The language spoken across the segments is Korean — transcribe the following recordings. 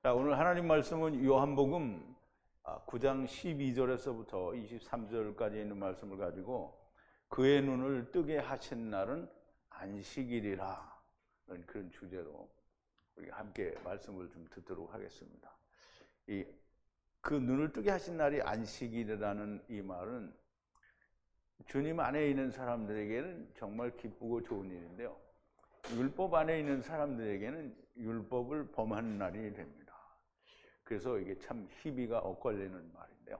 자, 오늘 하나님 말씀은 요한복음 9장 12절에서부터 23절까지 있는 말씀을 가지고 그의 눈을 뜨게 하신 날은 안식일이라 그런 주제로 우리 함께 말씀을 좀 듣도록 하겠습니다. 그 눈을 뜨게 하신 날이 안식일이라는 이 말은 주님 안에 있는 사람들에게는 정말 기쁘고 좋은 일인데요, 율법 안에 있는 사람들에게는 율법을 범한 날이 됩니다. 그래서 이게 참 희비가 엇갈리는 말인데요.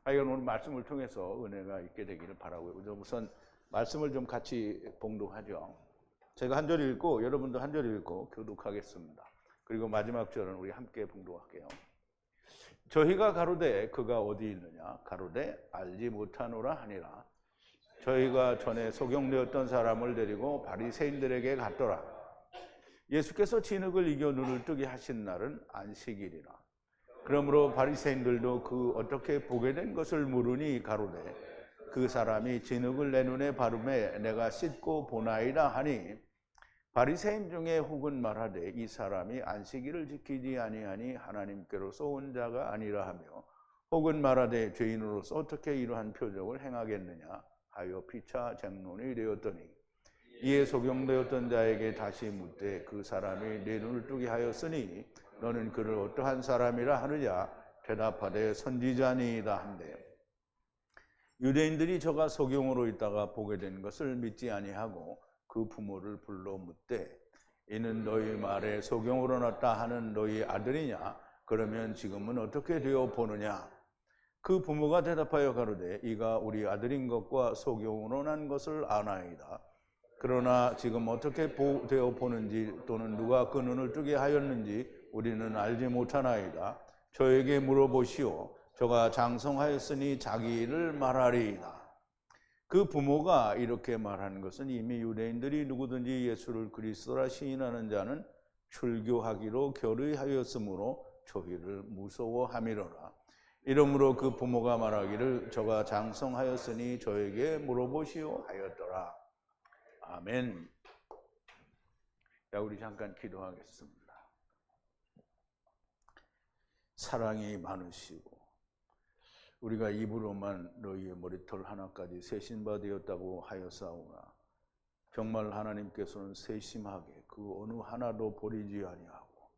이건 오늘 말씀을 통해서 은혜가 있게 되기를 바라고요. 우선 말씀을 좀 같이 봉독하죠. 제가 한 절 읽고 여러분도 한 절 읽고 교독하겠습니다. 그리고 마지막 절은 우리 함께 봉독할게요. 저희가 가로되 그가 어디 있느냐 가로되 알지 못하노라 하니라. 저희가 전에 소경되었던 사람을 데리고 바리새인들에게 갔더라. 예수께서 진흙을 이겨 눈을 뜨게 하신 날은 안식일이라. 그러므로 바리새인들도 그 어떻게 보게 된 것을 물으니 가로되 그 사람이 진흙을 내 눈에 바르매 내가 씻고 보나이다 하니, 바리새인 중에 혹은 말하되 이 사람이 안식일을 지키지 아니하니 하나님께로서 온 자가 아니라 하며, 혹은 말하되 죄인으로서 어떻게 이러한 표적을 행하겠느냐 하여 피차 쟁론이 되었더니, 이에 소경되었던 자에게 다시 묻되 그 사람이 내 눈을 뜨게 하였으니 너는 그를 어떠한 사람이라 하느냐 대답하되 선지자니이다 한대, 유대인들이 저가 소경으로 있다가 보게 된 것을 믿지 아니하고 그 부모를 불러 묻되 이는 너희 말에 소경으로 났다 하는 너희 아들이냐? 그러면 지금은 어떻게 되어 보느냐? 그 부모가 대답하여 가로되 이가 우리 아들인 것과 소경으로 난 것을 아나이다. 그러나 지금 어떻게 되어 보는지 또는 누가 그 눈을 뜨게 하였는지 우리는 알지 못하나이다. 저에게 물어보시오. 저가 장성하였으니 자기 일을 말하리이다. 그 부모가 이렇게 말하는 것은 이미 유대인들이 누구든지 예수를 그리스도라 시인하는 자는 출교하기로 결의하였으므로 저희를 무서워함이로라. 이러므로 그 부모가 말하기를 저가 장성하였으니 저에게 물어보시오 하였더라. 아멘. 자, 우리 잠깐 기도하겠습니다. 사랑이 많으시고 우리가 입으로만 너희의 머리털 하나까지 세신바 되었다고 하였사오나 정말 하나님께서는 세심하게 그 어느 하나도 버리지 아니하고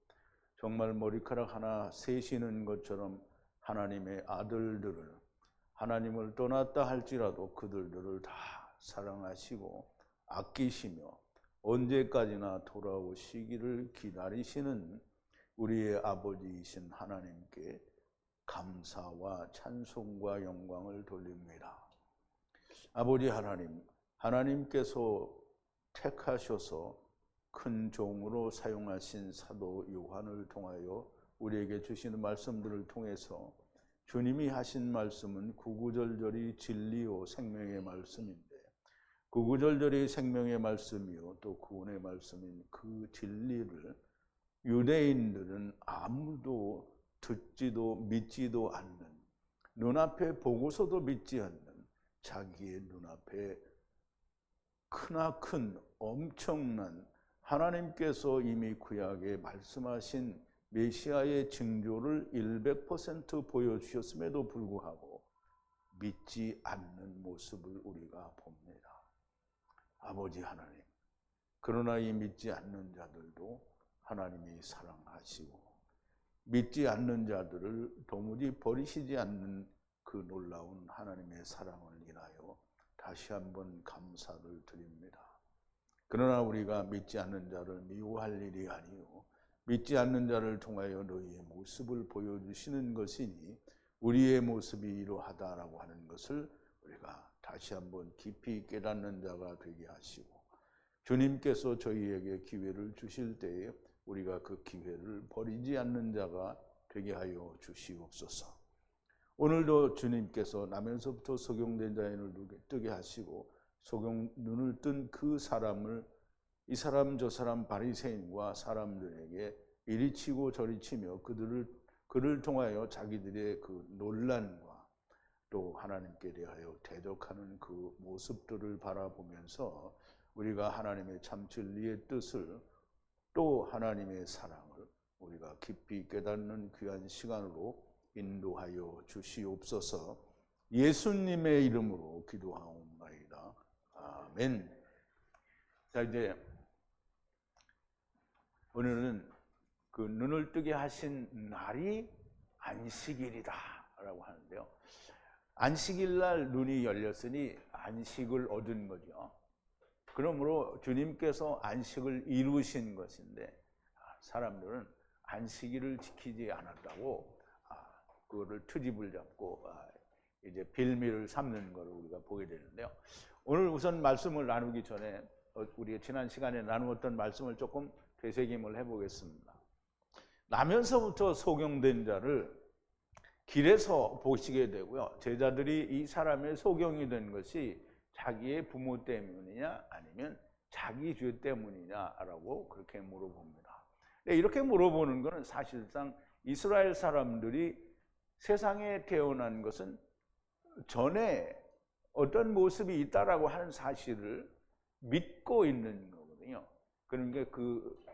정말 머리카락 하나 세시는 것처럼 하나님의 아들들을, 하나님을 떠났다 할지라도 그들을 다 사랑하시고 아끼시며 언제까지나 돌아오시기를 기다리시는 우리의 아버지이신 하나님께 감사와 찬송과 영광을 돌립니다. 아버지 하나님, 하나님께서 택하셔서 큰 종으로 사용하신 사도 요한을 통하여 우리에게 주시는 말씀들을 통해서 주님이 하신 말씀은 구구절절이 진리요 생명의 말씀인데, 구구절절이 생명의 말씀이요 또 구원의 말씀인 그 진리를 유대인들은 아무도 듣지도 믿지도 않는, 눈앞에 보고서도 믿지 않는 자기의 눈앞에 크나큰 엄청난 하나님께서 이미 구약에 말씀하신 메시아의 징조를 100% 보여주셨음에도 불구하고 믿지 않는 모습을 우리가 봅니다. 아버지 하나님, 그러나 이 믿지 않는 자들도 하나님이 사랑하시고 믿지 않는 자들을 도무지 버리시지 않는 그 놀라운 하나님의 사랑을 인하여 다시 한번 감사를 드립니다. 그러나 우리가 믿지 않는 자를 미워할 일이 아니요 믿지 않는 자를 통하여 너희의 모습을 보여주시는 것이니 우리의 모습이 이러하다라고 하는 것을 우리가 다시 한번 깊이 깨닫는 자가 되게 하시고, 주님께서 저희에게 기회를 주실 때에 우리가 그 기회를 버리지 않는 자가 되게 하여 주시옵소서. 오늘도 주님께서 나면서부터 소경된 자의 눈을 뜨게 하시고 눈을 뜬 그 사람을 이 사람 저 사람 바리새인과 사람들에게 이리 치고 저리 치며 그를 통하여 자기들의 그 논란과 또 하나님께 대하여 대적하는 그 모습들을 바라보면서 우리가 하나님의 참 진리의 뜻을 또 하나님의 사랑을 우리가 깊이 깨닫는 귀한 시간으로 인도하여 주시옵소서. 예수님의 이름으로 기도하옵나이다. 아멘. 자, 이제 오늘은 그 눈을 뜨게 하신 날이 안식일이다 라고 하는데요. 안식일 날 눈이 열렸으니 안식을 얻은 거죠. 그러므로 주님께서 안식을 이루신 것인데 사람들은 안식일을 지키지 않았다고 그거를 트집을 잡고 이제 빌미를 삼는 것을 우리가 보게 되는데요. 오늘 우선 말씀을 나누기 전에 우리가 지난 시간에 나누었던 말씀을 조금 되새김을 해보겠습니다. 나면서부터 소경된 자를 길에서 보시게 되고요. 제자들이 이 사람의 소경이 된 것이 자기의 부모 때문이냐 아니면 자기 죄 때문이냐라고 그렇게 물어봅니다. 이렇게 물어보는 것은 사실상 이스라엘 사람들이 세상에 태어난 것은 전에 어떤 모습이 있다라고 하는 사실을 믿고 있는 거거든요. 그러니까 그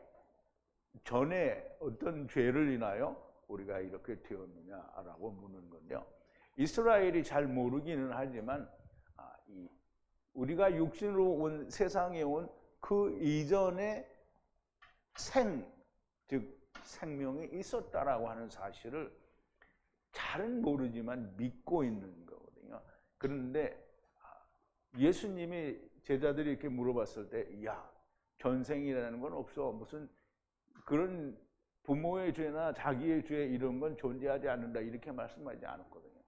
전에 어떤 죄를 인하여 우리가 이렇게 되었느냐라고 묻는 건데요. 이스라엘이 잘 모르기는 하지만 우리가 육신으로 온 세상에 온 그 이전에 즉 생명이 있었다라고 하는 사실을 잘은 모르지만 믿고 있는 거거든요. 그런데 예수님이 제자들이 이렇게 물어봤을 때, 야, 전생이라는 건 없어. 무슨 그런 부모의 죄나 자기의 죄 이런 건 존재하지 않는다. 이렇게 말씀하지 않았거든요.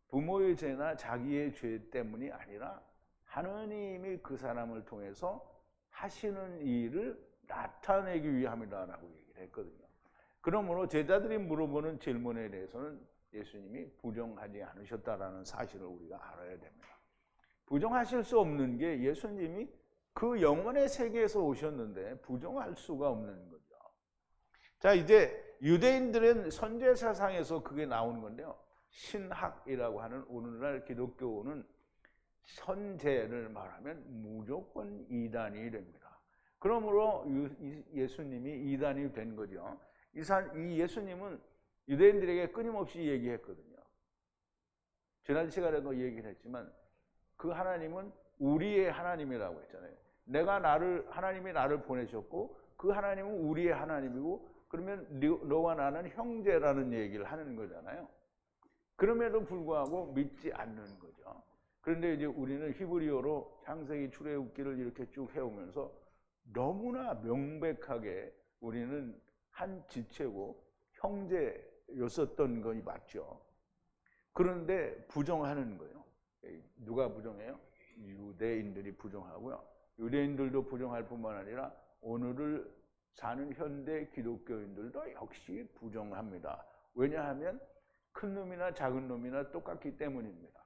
부모의 죄나 자기의 죄 때문이 아니라 하나님이 그 사람을 통해서 하시는 일을 나타내기 위함이다라고 얘기를 했거든요. 그러므로 제자들이 물어보는 질문에 대해서는 예수님이 부정하지 않으셨다라는 사실을 우리가 알아야 됩니다. 부정하실 수 없는 게 예수님이 그 영혼의 세계에서 오셨는데 부정할 수가 없는 거죠. 자, 이제 유대인들은 선제 사상에서 그게 나오는 건데요. 신학이라고 하는 오늘날 기독교는 선제를 말하면 무조건 이단이 됩니다. 그러므로 예수님이 이단이 된 거죠. 이 예수님은 유대인들에게 끊임없이 얘기했거든요. 지난 시간에도 얘기를 했지만 그 하나님은 우리의 하나님이라고 했잖아요. 하나님이 나를 보내셨고 그 하나님은 우리의 하나님이고 그러면 너와 나는 형제라는 얘기를 하는 거잖아요. 그럼에도 불구하고 믿지 않는 거죠. 그런데 이제 우리는 히브리어로 창세기 출애굽기를 이렇게 쭉 해오면서 너무나 명백하게 우리는 한 지체고 형제였었던 것이 맞죠. 그런데 부정하는 거예요. 누가 부정해요? 유대인들이 부정하고요. 유대인들도 부정할 뿐만 아니라 오늘을 사는 현대 기독교인들도 역시 부정합니다. 왜냐하면 큰 놈이나 작은 놈이나 똑같기 때문입니다.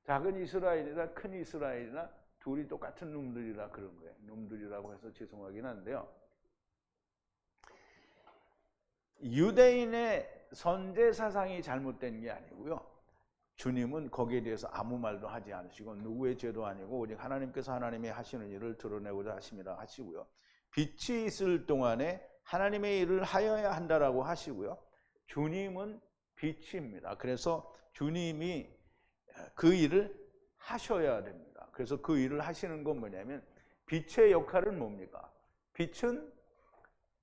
작은 이스라엘이나 큰 이스라엘이나 둘이 똑같은 놈들이라 그런 거예요. 놈들이라고 해서 죄송하긴 한데요. 유대인의 선제 사상이 잘못된 게 아니고요. 주님은 거기에 대해서 아무 말도 하지 않으시고 누구의 죄도 아니고 오직 하나님께서 하나님이 하시는 일을 드러내고자 하심이라 하시고요. 빛이 있을 동안에 하나님의 일을 하여야 한다라고 하시고요. 주님은 빛입니다. 그래서 주님이 그 일을 하셔야 됩니다. 그래서 그 일을 하시는 건 뭐냐면 빛의 역할은 뭡니까? 빛은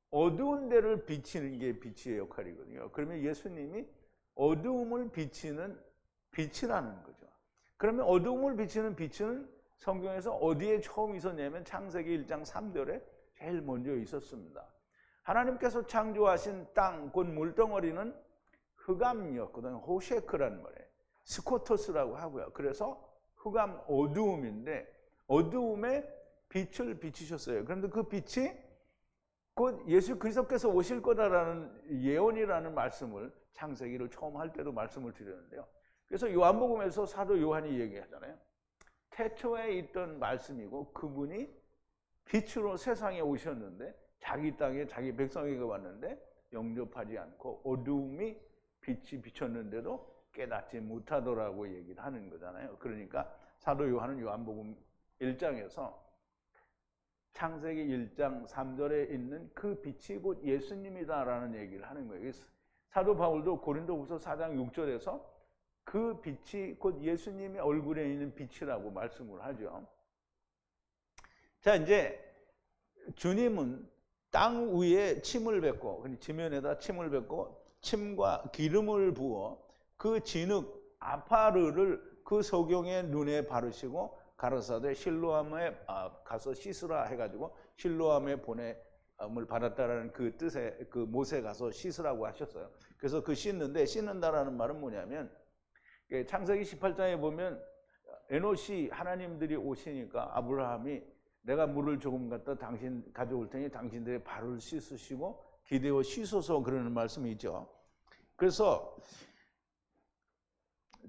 어두운 데를 비치는 게 빛의 역할이거든요. 그러면 예수님이 어두움을 비치는 빛이라는 거죠. 그러면 어두움을 비치는 빛은 성경에서 어디에 처음 있었냐면 창세기 1장 3절에 제일 먼저 있었습니다. 하나님께서 창조하신 땅, 곧 물덩어리는 흑암이었거든요. 호셰크라는 말이에요. 스코토스라고 하고요. 그래서 흑암, 어두움인데 어두움에 빛을 비치셨어요. 그런데 그 빛이 곧 예수 그리스도께서 오실 거다라는 예언이라는 말씀을 창세기를 처음 할 때도 말씀을 드렸는데요. 그래서 요한복음에서 사도 요한이 얘기하잖아요. 태초에 있던 말씀이고 그분이 빛으로 세상에 오셨는데 자기 땅에 자기 백성에게 왔는데 영접하지 않고 어두움이 빛이 비쳤는데도 깨닫지 못하더라고 얘기를 하는 거잖아요. 그러니까 사도 요한은 요한복음 1장에서 창세기 1장 3절에 있는 그 빛이 곧 예수님이다라는 얘기를 하는 거예요. 사도 바울도 고린도후서 4장 6절에서 그 빛이 곧 예수님의 얼굴에 있는 빛이라고 말씀을 하죠. 자, 이제 주님은 땅 위에 침을 뱉고, 지면에다 침을 뱉고 침과 기름을 부어 그 진흙 아파르를 그 소경의 눈에 바르시고 가라사대 실로암에 가서 씻으라 해가지고 실로암에 보냄을 받았다라는 그 뜻에 그 못에 가서 씻으라고 하셨어요. 그래서 그 씻는다라는 말은 뭐냐면, 창세기 18장에 보면 에노시 하나님들이 오시니까 아브라함이 내가 물을 조금 갖다 당신 가져올 테니 당신들의 발을 씻으시고 기대어 씻어서 그러는 말씀이 있죠. 그래서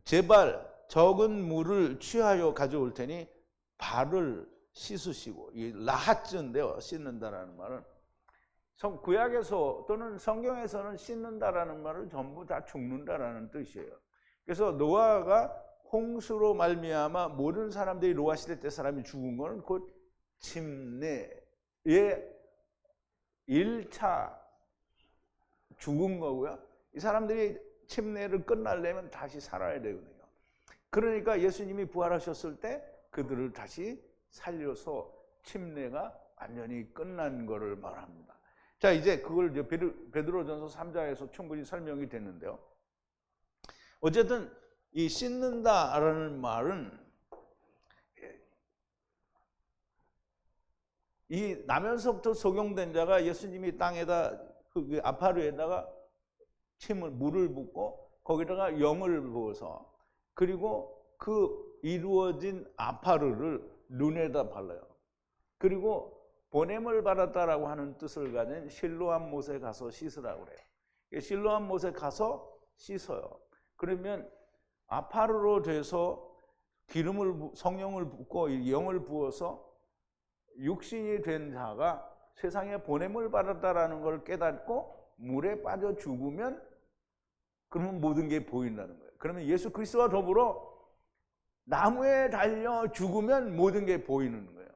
제발 적은 물을 취하여 가져올 테니 발을 씻으시고, 이 라하츠인데요, 씻는다라는 말은 구약에서 또는 성경에서는 씻는다라는 말을 전부 다 죽는다라는 뜻이에요. 그래서 노아가 홍수로 말미암아 모든 사람들이 노아 시대 때 사람이 죽은 건 곧 침례의 1차 죽은 거고요. 이 사람들이 침례를 끝나려면 다시 살아야 되거든요. 그러니까 예수님이 부활하셨을 때 그들을 다시 살려서 침례가 완전히 끝난 것을 말합니다. 자, 이제 그걸 베드로전서 3장에서 충분히 설명이 됐는데요. 어쨌든 이 씻는다라는 말은 이 나면서부터 소경된 자가 예수님이 땅에다 그 아파르에다가 물을 붓고 거기다가 영을 부어서, 그리고 그 이루어진 아파르를 눈에다 발라요. 그리고 보냄을 받았다라고 하는 뜻을 가진 실로암 못에 가서 씻으라고 그래요. 실로암 못에 가서 씻어요. 그러면 아파르로 돼서 성령을 붓고 영을 부어서 육신이 된 자가 세상에 보냄을 받았다라는 걸 깨닫고 물에 빠져 죽으면, 그러면 모든 게 보인다는 거예요. 그러면 예수 그리스도와 더불어 나무에 달려 죽으면 모든 게 보이는 거예요.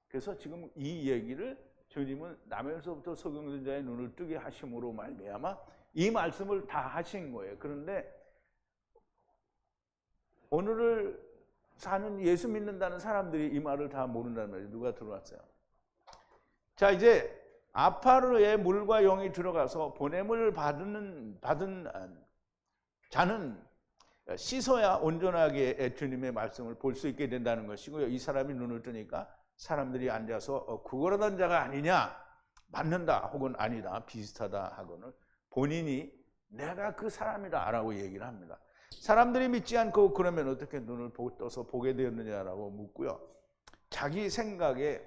그래서 지금 이 얘기를 주님은 나면서부터 소경된 자의 눈을 뜨게 하심으로 말미암아 이 말씀을 다 하신 거예요. 그런데 오늘을 사는 예수 믿는다는 사람들이 이 말을 다 모른다는 말이에요. 누가 들어왔어요? 자, 이제 아파르에 물과 영이 들어가서 보냄을 받은 자는 씻어야 온전하게 주님의 말씀을 볼 수 있게 된다는 것이고요. 이 사람이 눈을 뜨니까 사람들이 앉아서 구걸하던 자가 아니냐, 맞는다 혹은 아니다, 비슷하다 하고는 본인이 내가 그 사람이다 라고 얘기를 합니다. 사람들이 믿지 않고 그러면 어떻게 눈을 떠서 보게 되었느냐라고 묻고요. 자기 생각에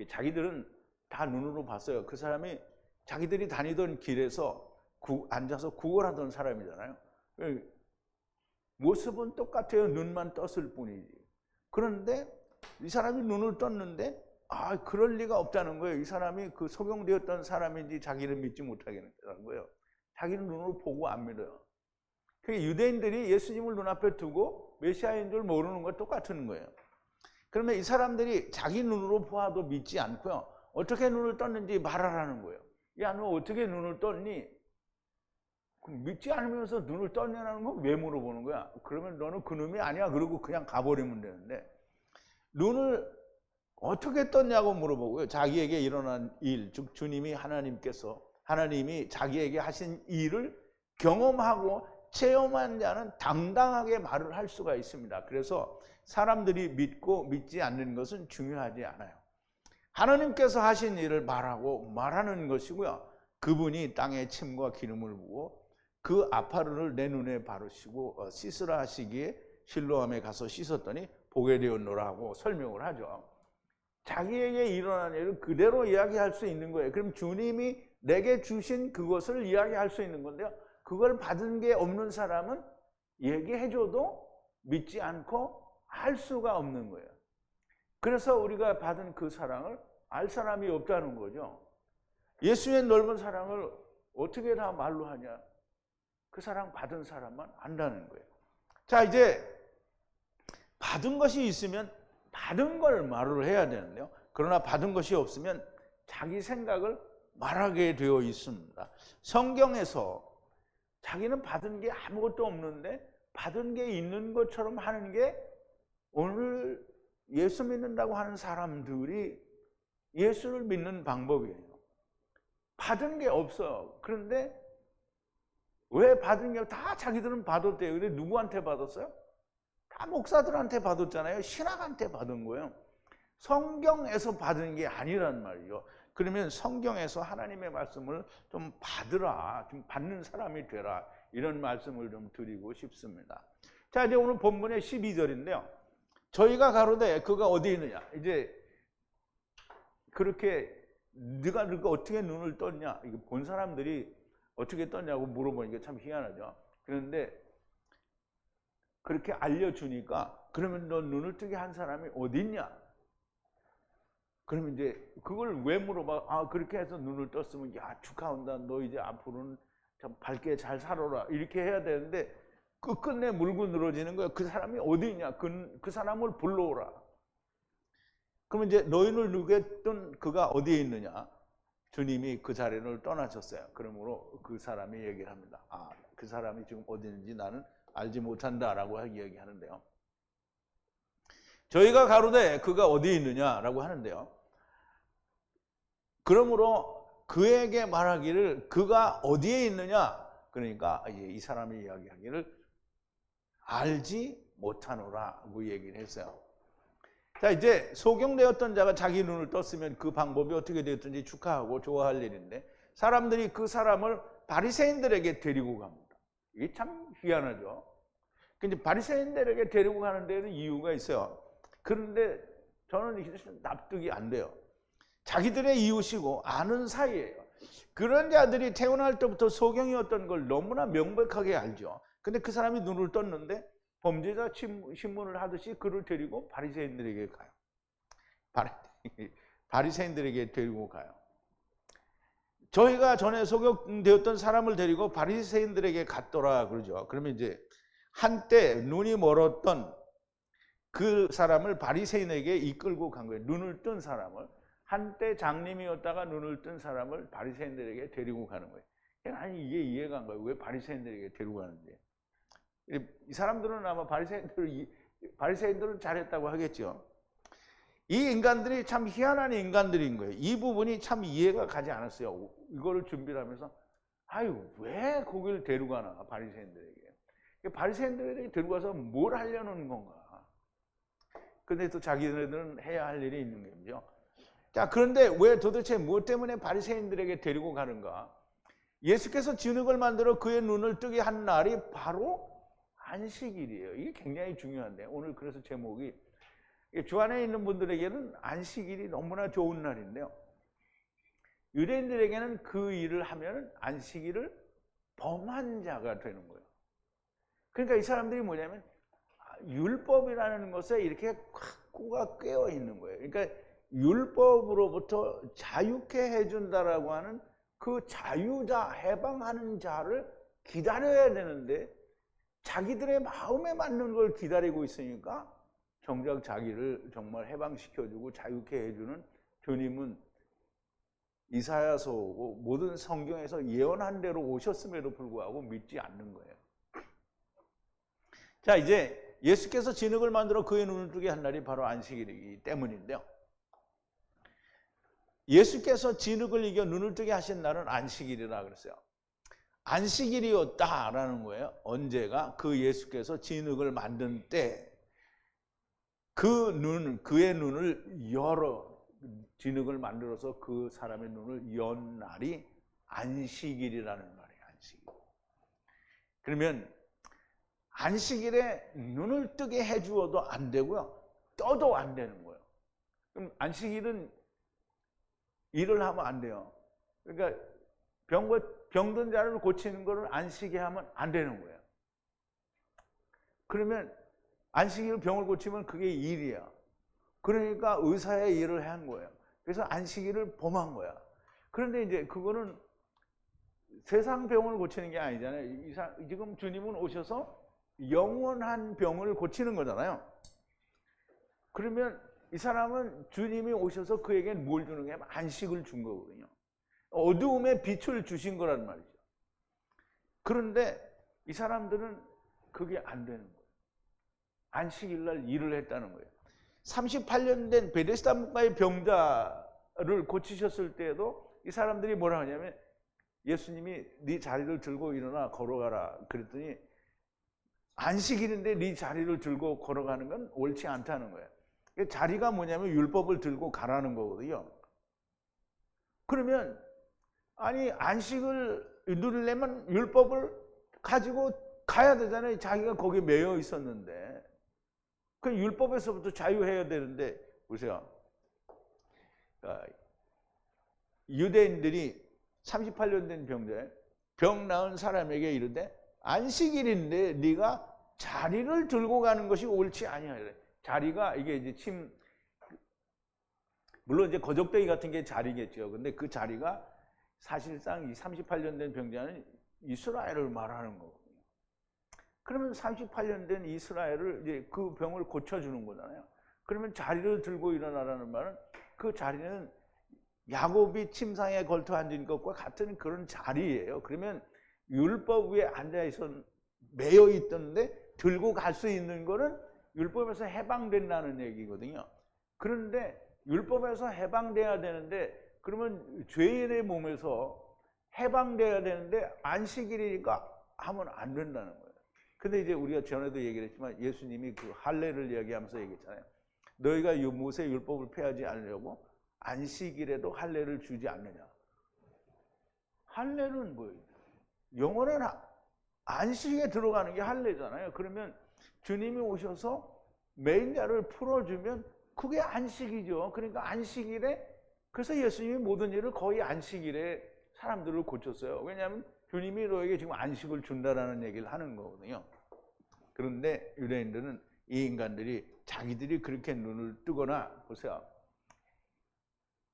자기들은 다 눈으로 봤어요. 그 사람이 자기들이 다니던 길에서 앉아서 구걸하던 사람이잖아요. 모습은 똑같아요. 눈만 떴을 뿐이지. 그런데 이 사람이 눈을 떴는데 그럴 리가 없다는 거예요. 이 사람이 그 소경되었던 사람인지 자기를 믿지 못하겠다는 거예요. 자기는 눈으로 보고 안 믿어요. 유대인들이 예수님을 눈앞에 두고 메시아인 줄 모르는 것 똑같은 거예요. 그러면 이 사람들이 자기 눈으로 보아도 믿지 않고요. 어떻게 눈을 떴는지 말하라는 거예요. 야, 너 어떻게 눈을 떴니? 믿지 않으면서 눈을 떴냐는 건 왜 물어보는 거야? 그러면 너는 그놈이 아니야. 그러고 그냥 가버리면 되는데, 눈을 어떻게 떴냐고 물어보고요. 자기에게 일어난 일, 즉 하나님이 자기에게 하신 일을 경험하고 체험한 자는 당당하게 말을 할 수가 있습니다. 그래서 사람들이 믿고 믿지 않는 것은 중요하지 않아요. 하나님께서 하신 일을 말하는 것이고요. 그분이 땅에 침과 기름을 부어 그 아파르를 내 눈에 바르시고 씻으라 하시기에 실로암에 가서 씻었더니 보게 되었노라고 설명을 하죠. 자기에게 일어난 일을 그대로 이야기할 수 있는 거예요. 그럼 주님이 내게 주신 그것을 이야기할 수 있는 건데요. 그걸 받은 게 없는 사람은 얘기해줘도 믿지 않고 할 수가 없는 거예요. 그래서 우리가 받은 그 사랑을 알 사람이 없다는 거죠. 예수의 넓은 사랑을 어떻게 다 말로 하냐? 그 사랑 받은 사람만 안다는 거예요. 자, 이제 받은 것이 있으면 받은 걸 말을 해야 되는데요. 그러나 받은 것이 없으면 자기 생각을 말하게 되어 있습니다. 성경에서 자기는 받은 게 아무것도 없는데 받은 게 있는 것처럼 하는 게 오늘 예수 믿는다고 하는 사람들이 예수를 믿는 방법이에요. 받은 게 없어요. 그런데 왜 받은 게 다 자기들은 받았대요. 근데 누구한테 받았어요? 다 목사들한테 받았잖아요. 신학한테 받은 거예요. 성경에서 받은 게 아니란 말이죠. 그러면 성경에서 하나님의 말씀을 좀 받으라, 좀 받는 사람이 되라, 이런 말씀을 좀 드리고 싶습니다. 자, 이제 오늘 본문의 12절인데요. 저희가 가로되 그가 어디 있느냐. 이제 그렇게 네가 어떻게 눈을 떴냐, 이거 본 사람들이 어떻게 떴냐고 물어보니까 참 희한하죠. 그런데 그렇게 알려주니까 그러면 너 눈을 뜨게 한 사람이 어디 있냐? 그러면 이제 그걸 왜 물어봐? 아, 그렇게 해서 눈을 떴으면 야, 축하한다. 너 이제 앞으로는 참 밝게 잘 살아라. 이렇게 해야 되는데 끝끝내 물고 늘어지는 거예요. 그 사람이 어디 있냐? 그 사람을 불러오라. 그러면 이제 너희를 누게 뜬 그가 어디에 있느냐? 주님이 그 자리를 떠나셨어요. 그러므로 그 사람이 얘기를 합니다. 아, 그 사람이 지금 어디 있는지 나는 알지 못한다라고 얘기하는데요. 저희가 가로되 그가 어디에 있느냐라고 하는데요. 그러므로 그에게 말하기를 그가 어디에 있느냐? 그러니까 이 사람이 이야기하기를 알지 못하노라고 얘기를 했어요. 자, 이제 소경되었던 자가 자기 눈을 떴으면 그 방법이 어떻게 되었든지 축하하고 좋아할 일인데 사람들이 그 사람을 바리새인들에게 데리고 갑니다. 이게 참 희한하죠. 근데 바리새인들에게 데리고 가는 데는 이유가 있어요. 그런데 저는 납득이 안 돼요. 자기들의 이웃이고 아는 사이예요. 그런 자들이 태어날 때부터 소경이었던 걸 너무나 명백하게 알죠. 근데 그 사람이 눈을 떴는데 범죄자 신문을 하듯이 그를 데리고 바리새인들에게 가요. 바리새인들에게 데리고 가요. 저희가 전에 소경되었던 사람을 데리고 바리새인들에게 갔더라 그러죠. 그러면 이제 한때 눈이 멀었던 그 사람을 바리새인에게 이끌고 간 거예요. 눈을 뜬 사람을. 한때 장님이었다가 눈을 뜬 사람을 바리새인들에게 데리고 가는 거예요. 아니, 이게 이해가 안 가요. 왜 바리새인들에게 데리고 가는지. 이 사람들은 아마 바리새인들은 잘했다고 하겠죠. 이 인간들이 참 희한한 인간들인 거예요. 이 부분이 참 이해가 가지 않았어요. 이거를 준비를 하면서 아유, 왜 거기를 데려가나 바리새인들에게. 바리새인들에게 데려가서 뭘 하려는 건가. 근데 또 자기들은 해야 할 일이 있는 거죠. 자, 그런데 왜 도대체 무엇 때문에 바리새인들에게 데리고 가는가? 예수께서 진흙을 만들어 그의 눈을 뜨게 한 날이 바로 안식일이에요. 이게 굉장히 중요한데 오늘 그래서 제목이 주 안에 있는 분들에게는 안식일이 너무나 좋은 날인데요. 유대인들에게는 그 일을 하면 안식일을 범한 자가 되는 거예요. 그러니까 이 사람들이 뭐냐면 율법이라는 것에 이렇게 꼬가 꿰어 있는 거예요. 그러니까 율법으로부터 자유케 해준다라고 하는 그 자유자, 해방하는 자를 기다려야 되는데 자기들의 마음에 맞는 걸 기다리고 있으니까 정작 자기를 정말 해방시켜주고 자유케 해주는 주님은 이사야서 모든 성경에서 예언한 대로 오셨음에도 불구하고 믿지 않는 거예요. 자, 이제 예수께서 진흙을 만들어 그의 눈을 뜨게 한 날이 바로 안식일이기 때문인데요. 예수께서 진흙을 이겨 눈을 뜨게 하신 날은 안식일이라 그랬어요. 안식일이었다라는 거예요. 언제가? 그 예수께서 진흙을 만든 때 그의 눈을 진흙을 만들어서 그 사람의 눈을 연 날이 안식일이라는 말이에요. 안식일. 그러면 안식일에 눈을 뜨게 해주어도 안 되고요. 떠도 안 되는 거예요. 그럼 안식일은 일을 하면 안 돼요. 그러니까 병든 자를 고치는 거를 안식일에 하면 안 되는 거예요. 그러면 안식일 병을 고치면 그게 일이야. 그러니까 의사의 일을 한 거예요. 그래서 안식일을 범한 거야. 그런데 이제 그거는 세상 병을 고치는 게 아니잖아요. 지금 주님은 오셔서 영원한 병을 고치는 거잖아요. 그러면 이 사람은 주님이 오셔서 그에게 뭘 주는 게 안식을 준 거거든요. 어두움에 빛을 주신 거란 말이죠. 그런데 이 사람들은 그게 안 되는 거예요. 안식일 날 일을 했다는 거예요. 38년 된 베데스다 문가의 병자를 고치셨을 때에도 이 사람들이 뭐라 하냐면 예수님이 네 자리를 들고 일어나 걸어가라 그랬더니 안식일인데 네 자리를 들고 걸어가는 건 옳지 않다는 거예요. 자리가 뭐냐면 율법을 들고 가라는 거거든요. 그러면 아니 안식을 누리려면 율법을 가지고 가야 되잖아요. 자기가 거기에 매여 있었는데 그 율법에서부터 자유해야 되는데 보세요. 유대인들이 38년 된 병자에 병 나은 사람에게 이르되 안식일인데 네가 자리를 들고 가는 것이 옳지 아니야. 자리가 이게 이제 물론 이제 거적대기 같은 게 자리겠죠. 근데 그 자리가 사실상 이 38년 된 병자는 이스라엘을 말하는 거거든요. 그러면 38년 된 이스라엘을 이제 그 병을 고쳐주는 거잖아요. 그러면 자리를 들고 일어나라는 말은 그 자리는 야곱이 침상에 걸터 앉은 것과 같은 그런 자리예요. 그러면 율법 위에 앉아있어 매여 있던데 들고 갈 수 있는 거는 율법에서 해방된다는 얘기거든요. 그런데 율법에서 해방돼야 되는데 그러면 죄인의 몸에서 해방돼야 되는데 안식일이니까 하면 안 된다는 거예요. 근데 이제 우리가 전에도 얘기를 했지만 예수님이 그 할례를 이야기하면서 얘기했잖아요. 너희가 모세 율법을 폐하지 않으려고 안식일에도 할례를 주지 않느냐. 할례는 뭐예요? 영원한 안식에 들어가는 게 할례잖아요. 그러면 주님이 오셔서 매인자를 풀어주면 그게 안식이죠. 그러니까 안식일에 그래서 예수님이 모든 일을 거의 안식일에 사람들을 고쳤어요. 왜냐하면 주님이 너에게 지금 안식을 준다라는 얘기를 하는 거거든요. 그런데 유대인들은 이 인간들이 자기들이 그렇게 눈을 뜨거나 보세요.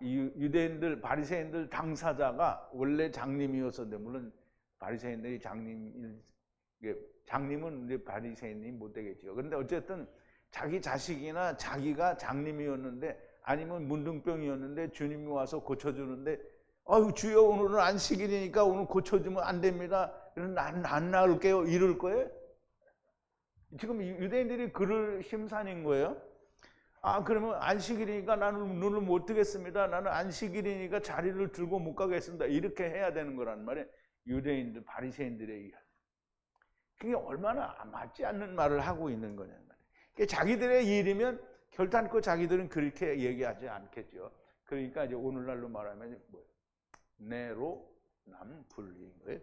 이 유대인들 바리새인들 당사자가 원래 장님이었었는데 물론 바리새인들이 장님은 이제 바리새인이 못 되겠죠. 그런데 어쨌든 자기 자식이나 자기가 장님이었는데 아니면 문둥병이었는데 주님이 와서 고쳐주는데 아유 주여 오늘은 안식일이니까 오늘 고쳐주면 안 됩니다. 난 안 나을게요. 이럴 거예요? 지금 유대인들이 그럴 심산인 거예요. 아 그러면 안식일이니까 나는 눈을 못 뜨겠습니다. 나는 안식일이니까 자리를 들고 못 가겠습니다. 이렇게 해야 되는 거란 말이에요. 유대인들 바리새인들의 이야기. 그게 얼마나 맞지 않는 말을 하고 있는 거냐는 말이에요. 자기들의 일이면 결단코 자기들은 그렇게 얘기하지 않겠죠. 그러니까 이제 오늘날로 말하면 뭐예요? 내로 남불리인 거예요.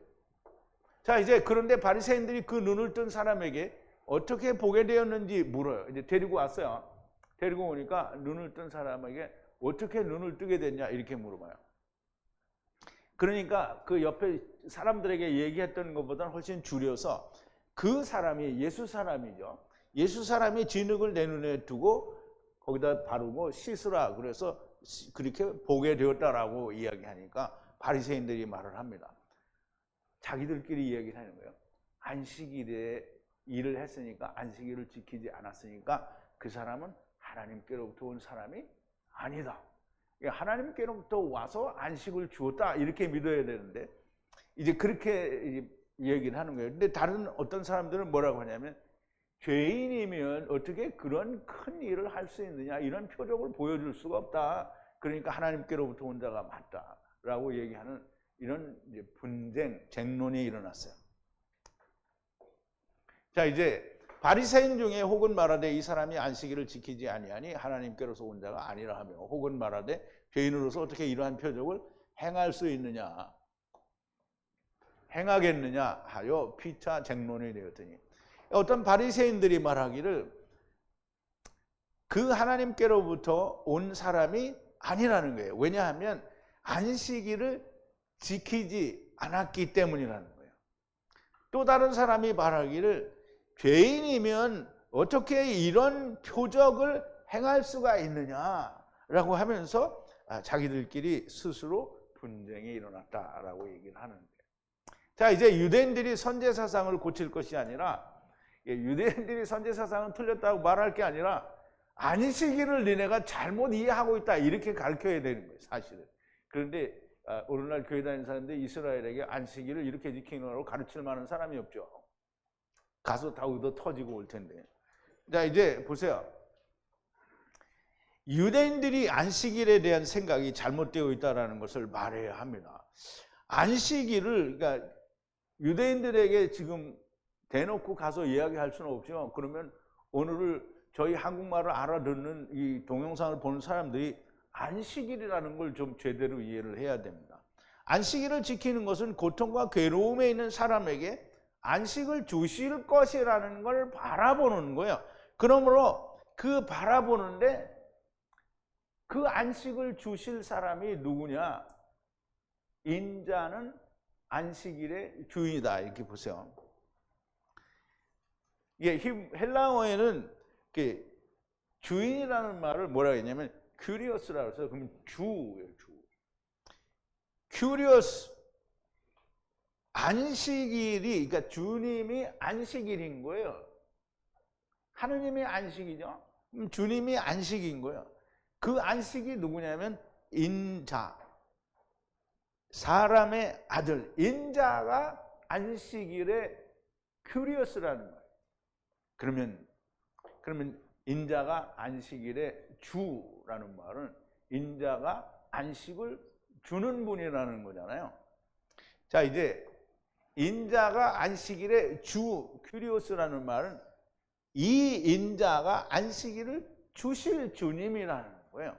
자 이제 그런데 바리새인들이 그 눈을 뜬 사람에게 어떻게 보게 되었는지 물어요. 이제 데리고 왔어요. 데리고 오니까 눈을 뜬 사람에게 어떻게 눈을 뜨게 됐냐 이렇게 물어봐요. 그러니까 그 옆에 사람들에게 얘기했던 것보다는 훨씬 줄여서 그 사람이 예수 사람이죠. 예수 사람이 진흙을 내 눈에 두고 거기다 바르고 씻으라 그래서 그렇게 보게 되었다라고 이야기하니까 바리새인들이 말을 합니다. 자기들끼리 얘기를 하는 거예요. 안식일에 일을 했으니까 안식일을 지키지 않았으니까 그 사람은 하나님께로부터 온 사람이 아니다. 하나님께로부터 와서 안식을 주었다 이렇게 믿어야 되는데 이제 그렇게 얘기를 하는 거예요. 근데 다른 어떤 사람들은 뭐라고 하냐면 죄인이면 어떻게 그런 큰 일을 할 수 있느냐 이런 표적을 보여줄 수가 없다. 그러니까 하나님께로부터 온 자가 맞다라고 얘기하는 이런 이제 분쟁, 쟁론이 일어났어요. 자 이제 바리새인 중에 혹은 말하되 이 사람이 안식일을 지키지 아니하니 하나님께로서 온 자가 아니라 하며 혹은 말하되 죄인으로서 어떻게 이러한 표적을 행할 수 있느냐 행하겠느냐 하여 피차 쟁론이 되었더니 어떤 바리새인들이 말하기를 그 하나님께로부터 온 사람이 아니라는 거예요. 왜냐하면 안식일을 지키지 않았기 때문이라는 거예요. 또 다른 사람이 말하기를 죄인이면 어떻게 이런 표적을 행할 수가 있느냐라고 하면서 자기들끼리 스스로 분쟁이 일어났다라고 얘기를 하는데 자 이제 유대인들이 선제사상을 고칠 것이 아니라 유대인들이 선제사상은 틀렸다고 말할 게 아니라 안식일을 너네가 잘못 이해하고 있다 이렇게 가르쳐야 되는 거예요, 사실은. 그런데 오늘날 교회 다니는 사람들이 이스라엘에게 안식일을 이렇게 지키는 거라고 가르칠 만한 사람이 없죠. 가서 다 얻어 터지고 올 텐데. 자, 이제 보세요. 유대인들이 안식일에 대한 생각이 잘못되어 있다는 것을 말해야 합니다. 안식일을, 그러니까 유대인들에게 지금 대놓고 가서 이야기할 수는 없죠. 그러면 오늘을 저희 한국말을 알아듣는 이 동영상을 보는 사람들이 안식일이라는 걸 좀 제대로 이해를 해야 됩니다. 안식일을 지키는 것은 고통과 괴로움에 있는 사람에게 안식을 주실 것이라는 걸 바라보는 거예요. 그러므로 그 바라보는데 그 안식을 주실 사람이 누구냐? 인자는 안식일의 주인이다. 이렇게 보세요. 이게 헬라어에는 주인이라는 말을 뭐라고 했냐면 큐리어스라고 해서 그러면 주예요, 주. 큐리어스. 안식일이, 그러니까 주님이 안식일인 거예요. 하느님이 안식이죠. 주님이 안식인 거예요. 그 안식이 누구냐면 인자, 사람의 아들, 인자가 안식일의 큐리어스라는 거예요. 그러면 인자가 안식일의 주라는 말은 인자가 안식을 주는 분이라는 거잖아요. 자, 이제 인자가 안식일의 주, 큐리오스라는 말은 이 인자가 안식일을 주실 주님이라는 거예요.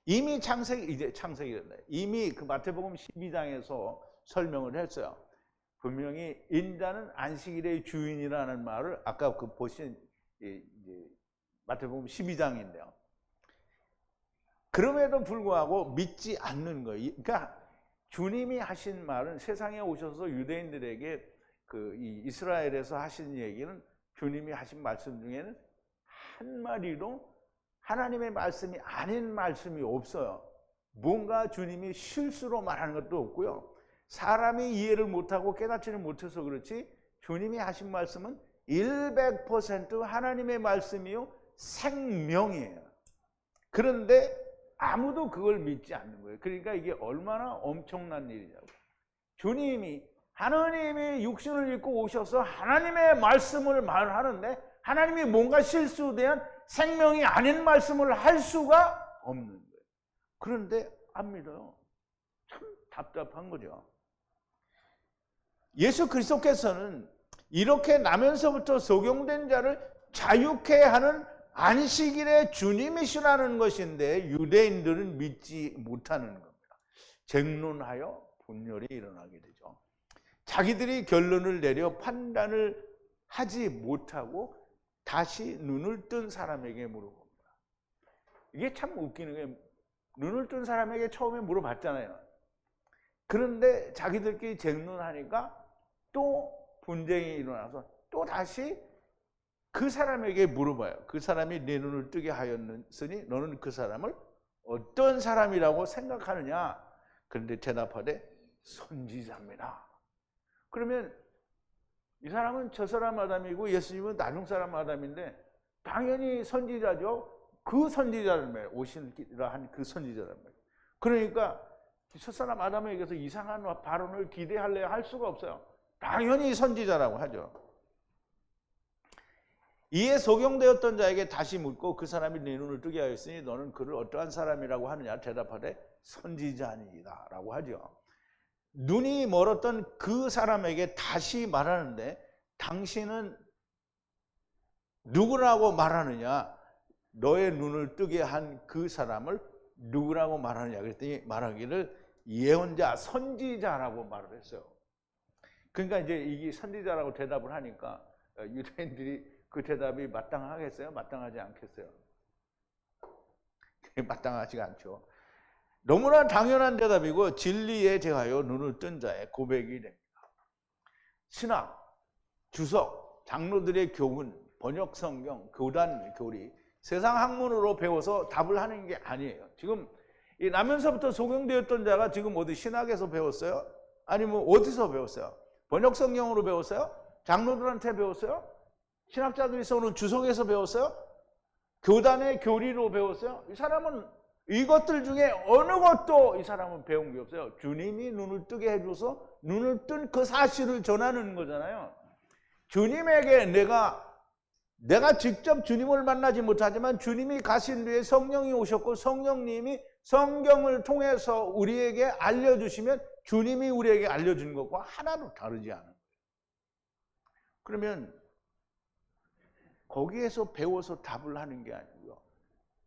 이미 창세기였네. 이미 그 마태복음 12장에서 설명을 했어요. 분명히 인자는 안식일의 주인이라는 말을 아까 그 보신 마태복음 12장인데요. 그럼에도 불구하고 믿지 않는 거예요. 그러니까 주님이 하신 말은 세상에 오셔서 유대인들에게 이 이스라엘에서 하신 얘기는 주님이 하신 말씀 중에는 한 마디로 하나님의 말씀이 아닌 말씀이 없어요. 뭔가 주님이 실수로 말하는 것도 없고요. 사람이 이해를 못하고 깨닫지를 못해서 그렇지 주님이 하신 말씀은 100% 하나님의 말씀이요 생명이에요. 그런데 아무도 그걸 믿지 않는 거예요. 그러니까 이게 얼마나 엄청난 일이냐고. 하나님이 육신을 입고 오셔서 하나님의 말씀을 말하는데 하나님이 뭔가 실수된 생명이 아닌 말씀을 할 수가 없는 거예요. 그런데 안 믿어요. 참 답답한 거죠. 예수 그리스도께서는 이렇게 나면서부터 소경된 자를 자유케 하는 안식일의 주님이시라는 것인데 유대인들은 믿지 못하는 겁니다. 쟁론하여 분열이 일어나게 되죠. 자기들이 결론을 내려 판단을 하지 못하고 다시 눈을 뜬 사람에게 물어봅니다. 이게 참 웃기는 게 눈을 뜬 사람에게 처음에 물어봤잖아요. 그런데 자기들끼리 쟁론하니까 또 분쟁이 일어나서 또 다시 그 사람에게 물어봐요. 그 사람이 내 눈을 뜨게 하였으니 너는 그 사람을 어떤 사람이라고 생각하느냐? 그런데 대답하되 선지자입니다. 그러면 이 사람은 저 사람 아담이고 예수님은 나중 사람 아담인데 당연히 선지자죠. 그 선지자를 말해요. 오시라 한 그 선지자를 말해요. 그러니까 저 사람 아담에게서 이상한 발언을 기대하려 할 수가 없어요. 당연히 선지자라고 하죠. 이에 소경되었던 자에게 다시 묻고 그 사람이 네 눈을 뜨게 하였으니 너는 그를 어떠한 사람이라고 하느냐? 대답하되 선지자니이다 라고 하죠. 눈이 멀었던 그 사람에게 다시 말하는데 당신은 누구라고 말하느냐? 너의 눈을 뜨게 한 그 사람을 누구라고 말하느냐? 그랬더니 말하기를 예언자, 선지자라고 말을 했어요. 그러니까 이제 이게 선지자라고 대답을 하니까 유대인들이 그 대답이 마땅하겠어요? 마땅하지 않겠어요? 마땅하지가 않죠. 너무나 당연한 대답이고 진리에 대하여 눈을 뜬 자의 고백이 됩니다. 신학, 주석, 장로들의 교훈, 번역 성경, 교단, 교리, 세상 학문으로 배워서 답을 하는 게 아니에요. 지금 이 나면서부터 소경되었던 자가 지금 어디 신학에서 배웠어요? 아니면 어디서 배웠어요? 번역 성경으로 배웠어요? 장로들한테 배웠어요? 신학자들이 써놓은 주석에서 배웠어요? 교단의 교리로 배웠어요? 이 사람은 이것들 중에 어느 것도 이 사람은 배운 게 없어요. 주님이 눈을 뜨게 해줘서 눈을 뜬 그 사실을 전하는 거잖아요. 주님에게 내가 직접 주님을 만나지 못하지만 주님이 가신 뒤에 성령이 오셨고 성령님이 성경을 통해서 우리에게 알려주시면 주님이 우리에게 알려준 것과 하나도 다르지 않은 거예요. 그러면 거기에서 배워서 답을 하는 게 아니고요.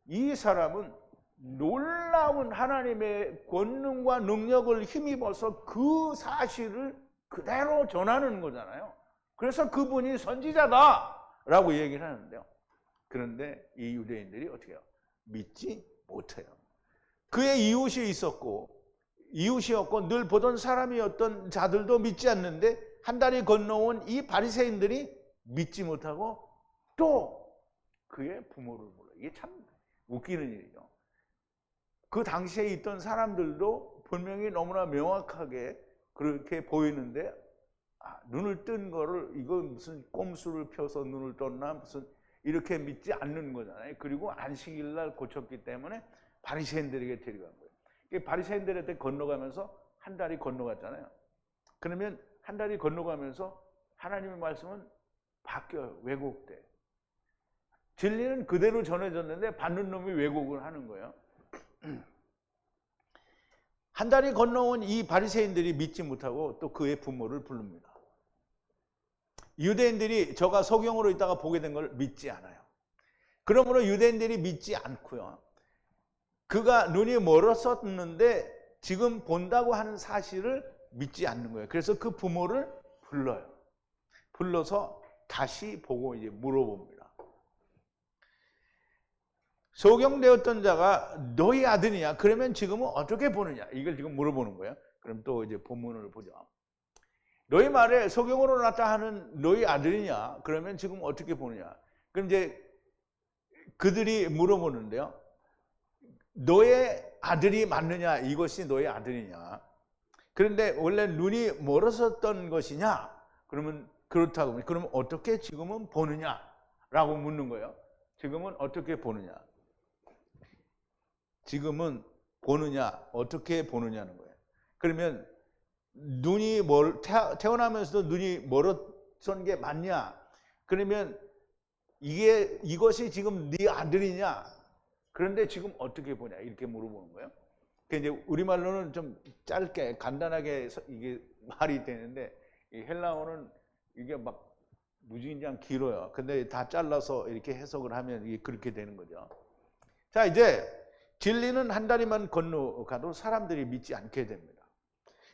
이 사람은 놀라운 하나님의 권능과 능력을 힘입어서 그 사실을 그대로 전하는 거잖아요. 그래서 그분이 선지자다라고 얘기를 하는데요. 그런데 이 유대인들이 어떻게 해요? 믿지 못해요. 그의 이웃이었고 늘 보던 사람이었던 자들도 믿지 않는데 한 달이 건너온 이 바리새인들이 믿지 못하고 또 그의 부모를 몰라요. 이게 참 웃기는 일이죠. 그 당시에 있던 사람들도 분명히 너무나 명확하게 그렇게 보이는데 눈을 뜬 거를 이거 무슨 꼼수를 펴서 눈을 떴나 무슨 이렇게 믿지 않는 거잖아요. 그리고 안식일 날 고쳤기 때문에 바리새인들에게 데려간 거예요. 바리새인들한테 건너가면서 한 달이 건너갔잖아요. 그러면 한 달이 건너가면서 하나님의 말씀은 바뀌어요. 왜곡돼. 진리는 그대로 전해졌는데 받는 놈이 왜곡을 하는 거예요. 한 달이 건너온 이 바리새인들이 믿지 못하고 또 그의 부모를 부릅니다. 유대인들이 저가 소경으로 있다가 보게 된 걸 믿지 않아요. 그러므로 유대인들이 믿지 않고요. 그가 눈이 멀었었는데 지금 본다고 하는 사실을 믿지 않는 거예요. 그래서 그 부모를 불러요. 불러서 다시 보고 이제 물어봅니다. 소경되었던 자가 너희 아들이냐? 그러면 지금은 어떻게 보느냐? 이걸 지금 물어보는 거예요. 그럼 또 이제 본문을 보죠. 너희 말에 소경으로 났다 하는 너희 아들이냐? 그러면 지금 어떻게 보느냐? 그럼 이제 그들이 물어보는데요. 너의 아들이 맞느냐? 이것이 너의 아들이냐? 그런데 원래 눈이 멀었었던 것이냐? 그러면 그렇다고. 그러면 어떻게 지금은 보느냐? 라고 묻는 거예요. 지금은 어떻게 보느냐? 지금은 보느냐? 어떻게 보느냐는 거예요. 그러면 눈이 태어나면서도 눈이 멀었던 게 맞냐? 그러면 이것이 지금 네 아들이냐? 그런데 지금 어떻게 보냐? 이렇게 물어보는 거예요. 이제 우리말로는 좀 짧게 간단하게 이게 말이 되는데 이 헬라어는 이게 막 무진장 길어요. 근데 다 잘라서 이렇게 해석을 하면 이게 그렇게 되는 거죠. 자, 이제 진리는 한 다리만 건너가도 사람들이 믿지 않게 됩니다.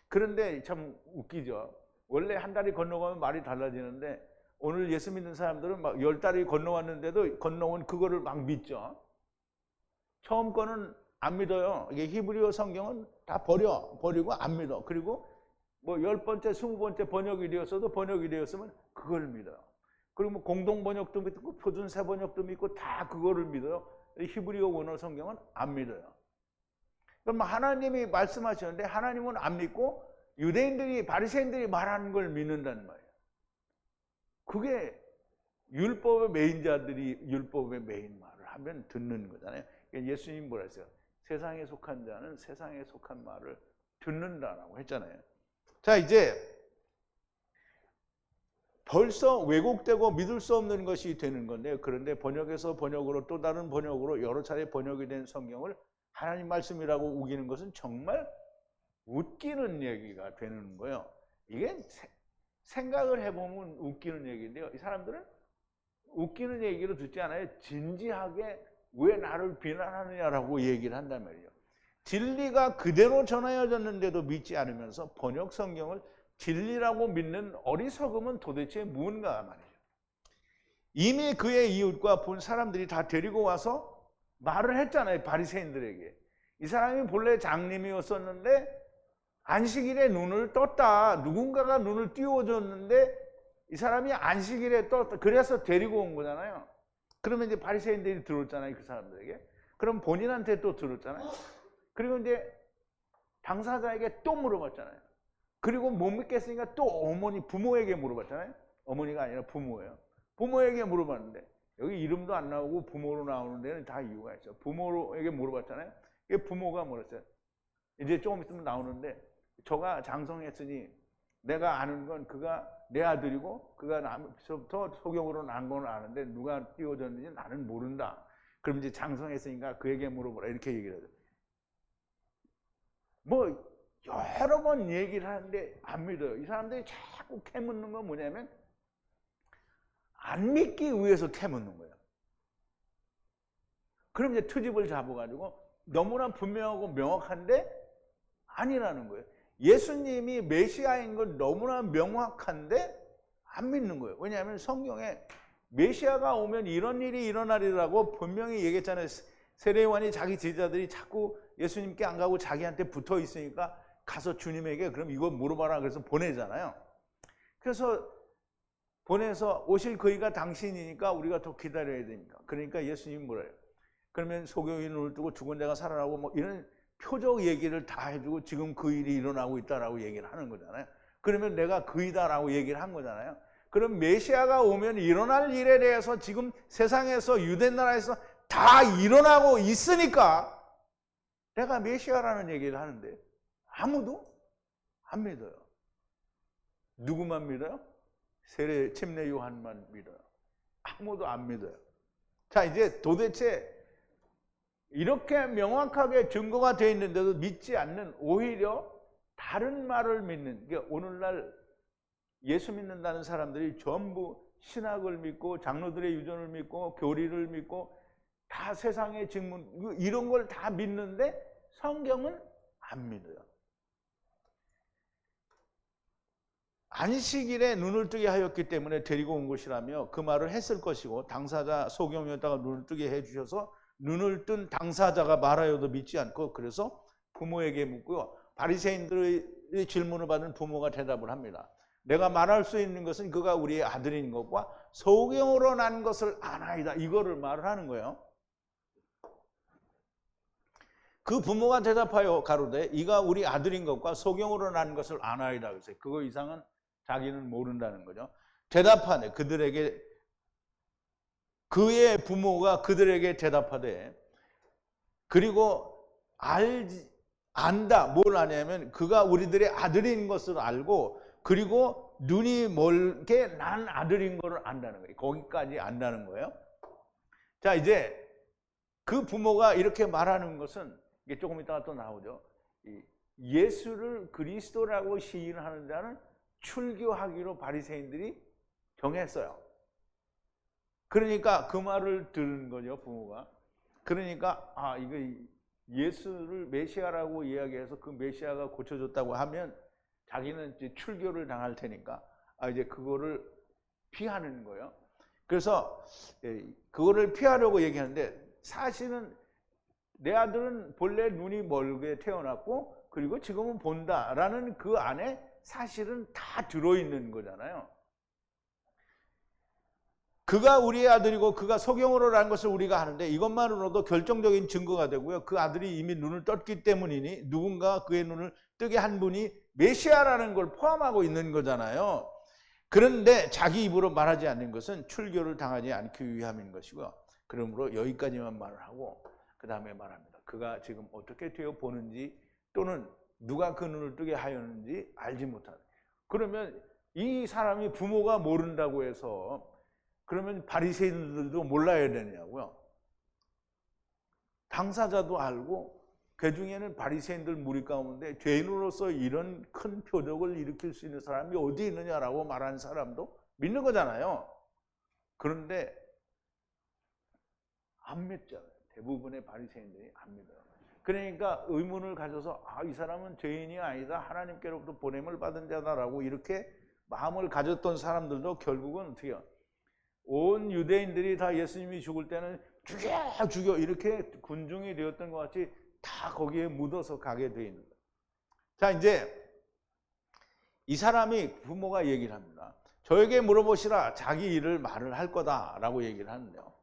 그런데 참 웃기죠. 원래 한 다리 건너가면 말이 달라지는데 오늘 예수 믿는 사람들은 막 10다리 건너왔는데도 건너온 그거를 막 믿죠. 처음 거는 안 믿어요. 이게 히브리어 성경은 다 버리고 안 믿어. 그리고 뭐 10번째, 20번째 번역이 되었어도 번역이 되었으면 그걸 믿어요. 그리고 뭐 공동 번역도 믿고 표준세 번역도 믿고 다 그거를 믿어요. 히브리어 원어 성경은 안 믿어요. 그럼 하나님이 말씀하셨는데 하나님은 안 믿고 유대인들이 바리새인들이 말하는 걸 믿는다는 말이에요. 그게 율법의 메인자들이 율법의 메인 말을 하면 듣는 거잖아요. 예수님이 뭐라 했어요? 세상에 속한 자는 세상에 속한 말을 듣는다라고 했잖아요. 자, 이제 벌써 왜곡되고 믿을 수 없는 것이 되는 건데, 그런데 번역에서 번역으로 또 다른 번역으로 여러 차례 번역이 된 성경을 하나님 말씀이라고 우기는 것은 정말 웃기는 얘기가 되는 거예요. 이게 생각을 해보면 웃기는 얘기인데요. 이 사람들은 웃기는 얘기로 듣지 않아요. 진지하게 왜 나를 비난하느냐라고 얘기를 한단 말이에요. 진리가 그대로 전하여졌는데도 믿지 않으면서 번역 성경을 진리라고 믿는 어리석음은 도대체 무언가 말이에요. 이미 그의 이웃과 본 사람들이 다 데리고 와서 말을 했잖아요. 바리새인들에게. 이 사람이 본래 장님이었었는데 안식일에 눈을 떴다. 누군가가 눈을 띄워줬는데 이 사람이 안식일에 떴다. 그래서 데리고 온 거잖아요. 그러면 이제 바리새인들이 들었잖아요. 그 사람들에게. 그럼 본인한테 또 들었잖아요. 그리고 이제 당사자에게 또 물어봤잖아요. 그리고 못 믿겠으니까 또 부모에게 물어봤잖아요. 어머니가 아니라 부모예요. 부모에게 물어봤는데 여기 이름도 안 나오고 부모로 나오는 데는 다 이유가 있어요. 부모에게 물어봤잖아요. 이게 부모가 뭐랬어요? 이제 조금 있으면 나오는데 저가 장성했으니 내가 아는 건 그가 내 아들이고 그가 나부터 소경으로 난 건 아는데 누가 띄워줬는지 나는 모른다. 그럼 이제 장성했으니까 그에게 물어보라 이렇게 얘기를 해요. 뭐 여러 번 얘기를 하는데 안 믿어요. 이 사람들이 자꾸 캐묻는 건 뭐냐면 안 믿기 위해서 캐묻는 거예요. 그럼 이제 트집을 잡아가지고 너무나 분명하고 명확한데 아니라는 거예요. 예수님이 메시아인 걸 너무나 명확한데 안 믿는 거예요. 왜냐하면 성경에 메시아가 오면 이런 일이 일어나리라고 분명히 얘기했잖아요. 세례요한이 자기 제자들이 자꾸 예수님께 안 가고 자기한테 붙어 있으니까 가서 주님에게 그럼 이거 물어봐라 그래서 보내잖아요. 그래서 보내서 오실 그이가 당신이니까 우리가 더 기다려야 되니까. 그러니까 예수님이 뭐래요? 그러면 소경이 눈을 뜨고 죽은 자가 살아나고 뭐 이런 표적 얘기를 다 해주고 지금 그 일이 일어나고 있다라고 얘기를 하는 거잖아요. 그러면 내가 그이다라고 얘기를 한 거잖아요. 그럼 메시아가 오면 일어날 일에 대해서 지금 세상에서 유대 나라에서 다 일어나고 있으니까 내가 메시아라는 얘기를 하는데 아무도 안 믿어요. 누구만 믿어요? 세례 침례 요한만 믿어요. 아무도 안 믿어요. 자, 이제 도대체 이렇게 명확하게 증거가 되어 있는데도 믿지 않는 오히려 다른 말을 믿는, 그러니까 오늘날 예수 믿는다는 사람들이 전부 신학을 믿고 장로들의 유전을 믿고 교리를 믿고 다 세상의 직문 이런 걸 다 믿는데 성경은 안 믿어요. 안식일에 눈을 뜨게 하였기 때문에 데리고 온 것이라며 그 말을 했을 것이고 당사자 소경이었다가 눈을 뜨게 해주셔서 눈을 뜬 당사자가 말하여도 믿지 않고 그래서 부모에게 묻고요. 바리새인들의 질문을 받은 부모가 대답을 합니다. 내가 말할 수 있는 것은 그가 우리의 아들인 것과 소경으로 난 것을 아나이다. 이거를 말을 하는 거예요. 그 부모가 대답하여 가로되 이가 우리 아들인 것과 소경으로 난 것을 아나이다. 그래서 그거 이상은 자기는 모른다는 거죠. 대답하네. 그들에게 그의 부모가 그들에게 대답하되 그리고 안다. 뭘 아냐면 그가 우리들의 아들인 것을 알고 그리고 눈이 멀게 난 아들인 것을 안다는 거예요. 거기까지 안다는 거예요. 자, 이제 그 부모가 이렇게 말하는 것은 이게 조금 이따가 또 나오죠. 예수를 그리스도라고 시인하는 자는 출교하기로 바리새인들이 정했어요. 그러니까 그 말을 들은 거죠, 부모가. 그러니까 이거 예수를 메시아라고 이야기해서 그 메시아가 고쳐줬다고 하면 자기는 이제 출교를 당할 테니까 이제 그거를 피하는 거예요. 그래서 그거를 피하려고 얘기하는데 사실은 내 아들은 본래 눈이 멀게 태어났고 그리고 지금은 본다라는 그 안에 사실은 다 들어있는 거잖아요. 그가 우리의 아들이고 그가 소경으로 난 것을 우리가 아는데 이것만으로도 결정적인 증거가 되고요. 그 아들이 이미 눈을 떴기 때문이니 누군가 그의 눈을 뜨게 한 분이 메시아라는 걸 포함하고 있는 거잖아요. 그런데 자기 입으로 말하지 않는 것은 출교를 당하지 않기 위함인 것이고요. 그러므로 여기까지만 말을 하고 그 다음에 말합니다. 그가 지금 어떻게 되어 보는지 또는 누가 그 눈을 뜨게 하였는지 알지 못하는. 그러면 이 사람이 부모가 모른다고 해서 그러면 바리새인들도 몰라야 되냐고요. 당사자도 알고 그 중에는 바리새인들 무리 가운데 죄인으로서 이런 큰 표적을 일으킬 수 있는 사람이 어디 있느냐라고 말하는 사람도 믿는 거잖아요. 그런데 안 믿잖아요. 대부분의 바리새인들이 안 믿어요. 그러니까 의문을 가져서 이 사람은 죄인이 아니다. 하나님께로부터 보냄을 받은 자다라고 이렇게 마음을 가졌던 사람들도 결국은 어떻게 해요? 온 유대인들이 다 예수님이 죽을 때는 죽여 이렇게 군중이 되었던 것 같이 다 거기에 묻어서 가게 돼 있는 거예요. 자, 이제 이 사람이 부모가 얘기를 합니다. 저에게 물어보시라. 자기 일을 말을 할 거다라고 얘기를 하는데요.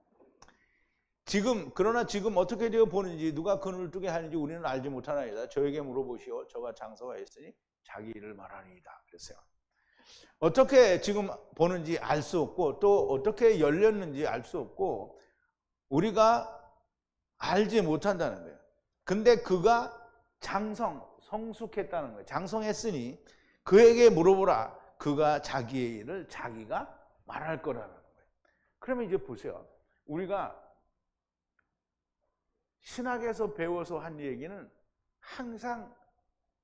그러나 지금 어떻게 되어 보는지 누가 그 눈을 뜨게 하는지 우리는 알지 못하나이다. 저에게 물어보시오. 저가 장서가 있으니 자기 일을 말하리이다. 그랬어요. 어떻게 지금 보는지 알 수 없고 또 어떻게 열렸는지 알 수 없고 우리가 알지 못한다는 거예요. 근데 그가 성숙했다는 거예요. 장성했으니 그에게 물어보라. 그가 자기의 일을 자기가 말할 거라는 거예요. 그러면 이제 보세요. 우리가 신학에서 배워서 한 얘기는 항상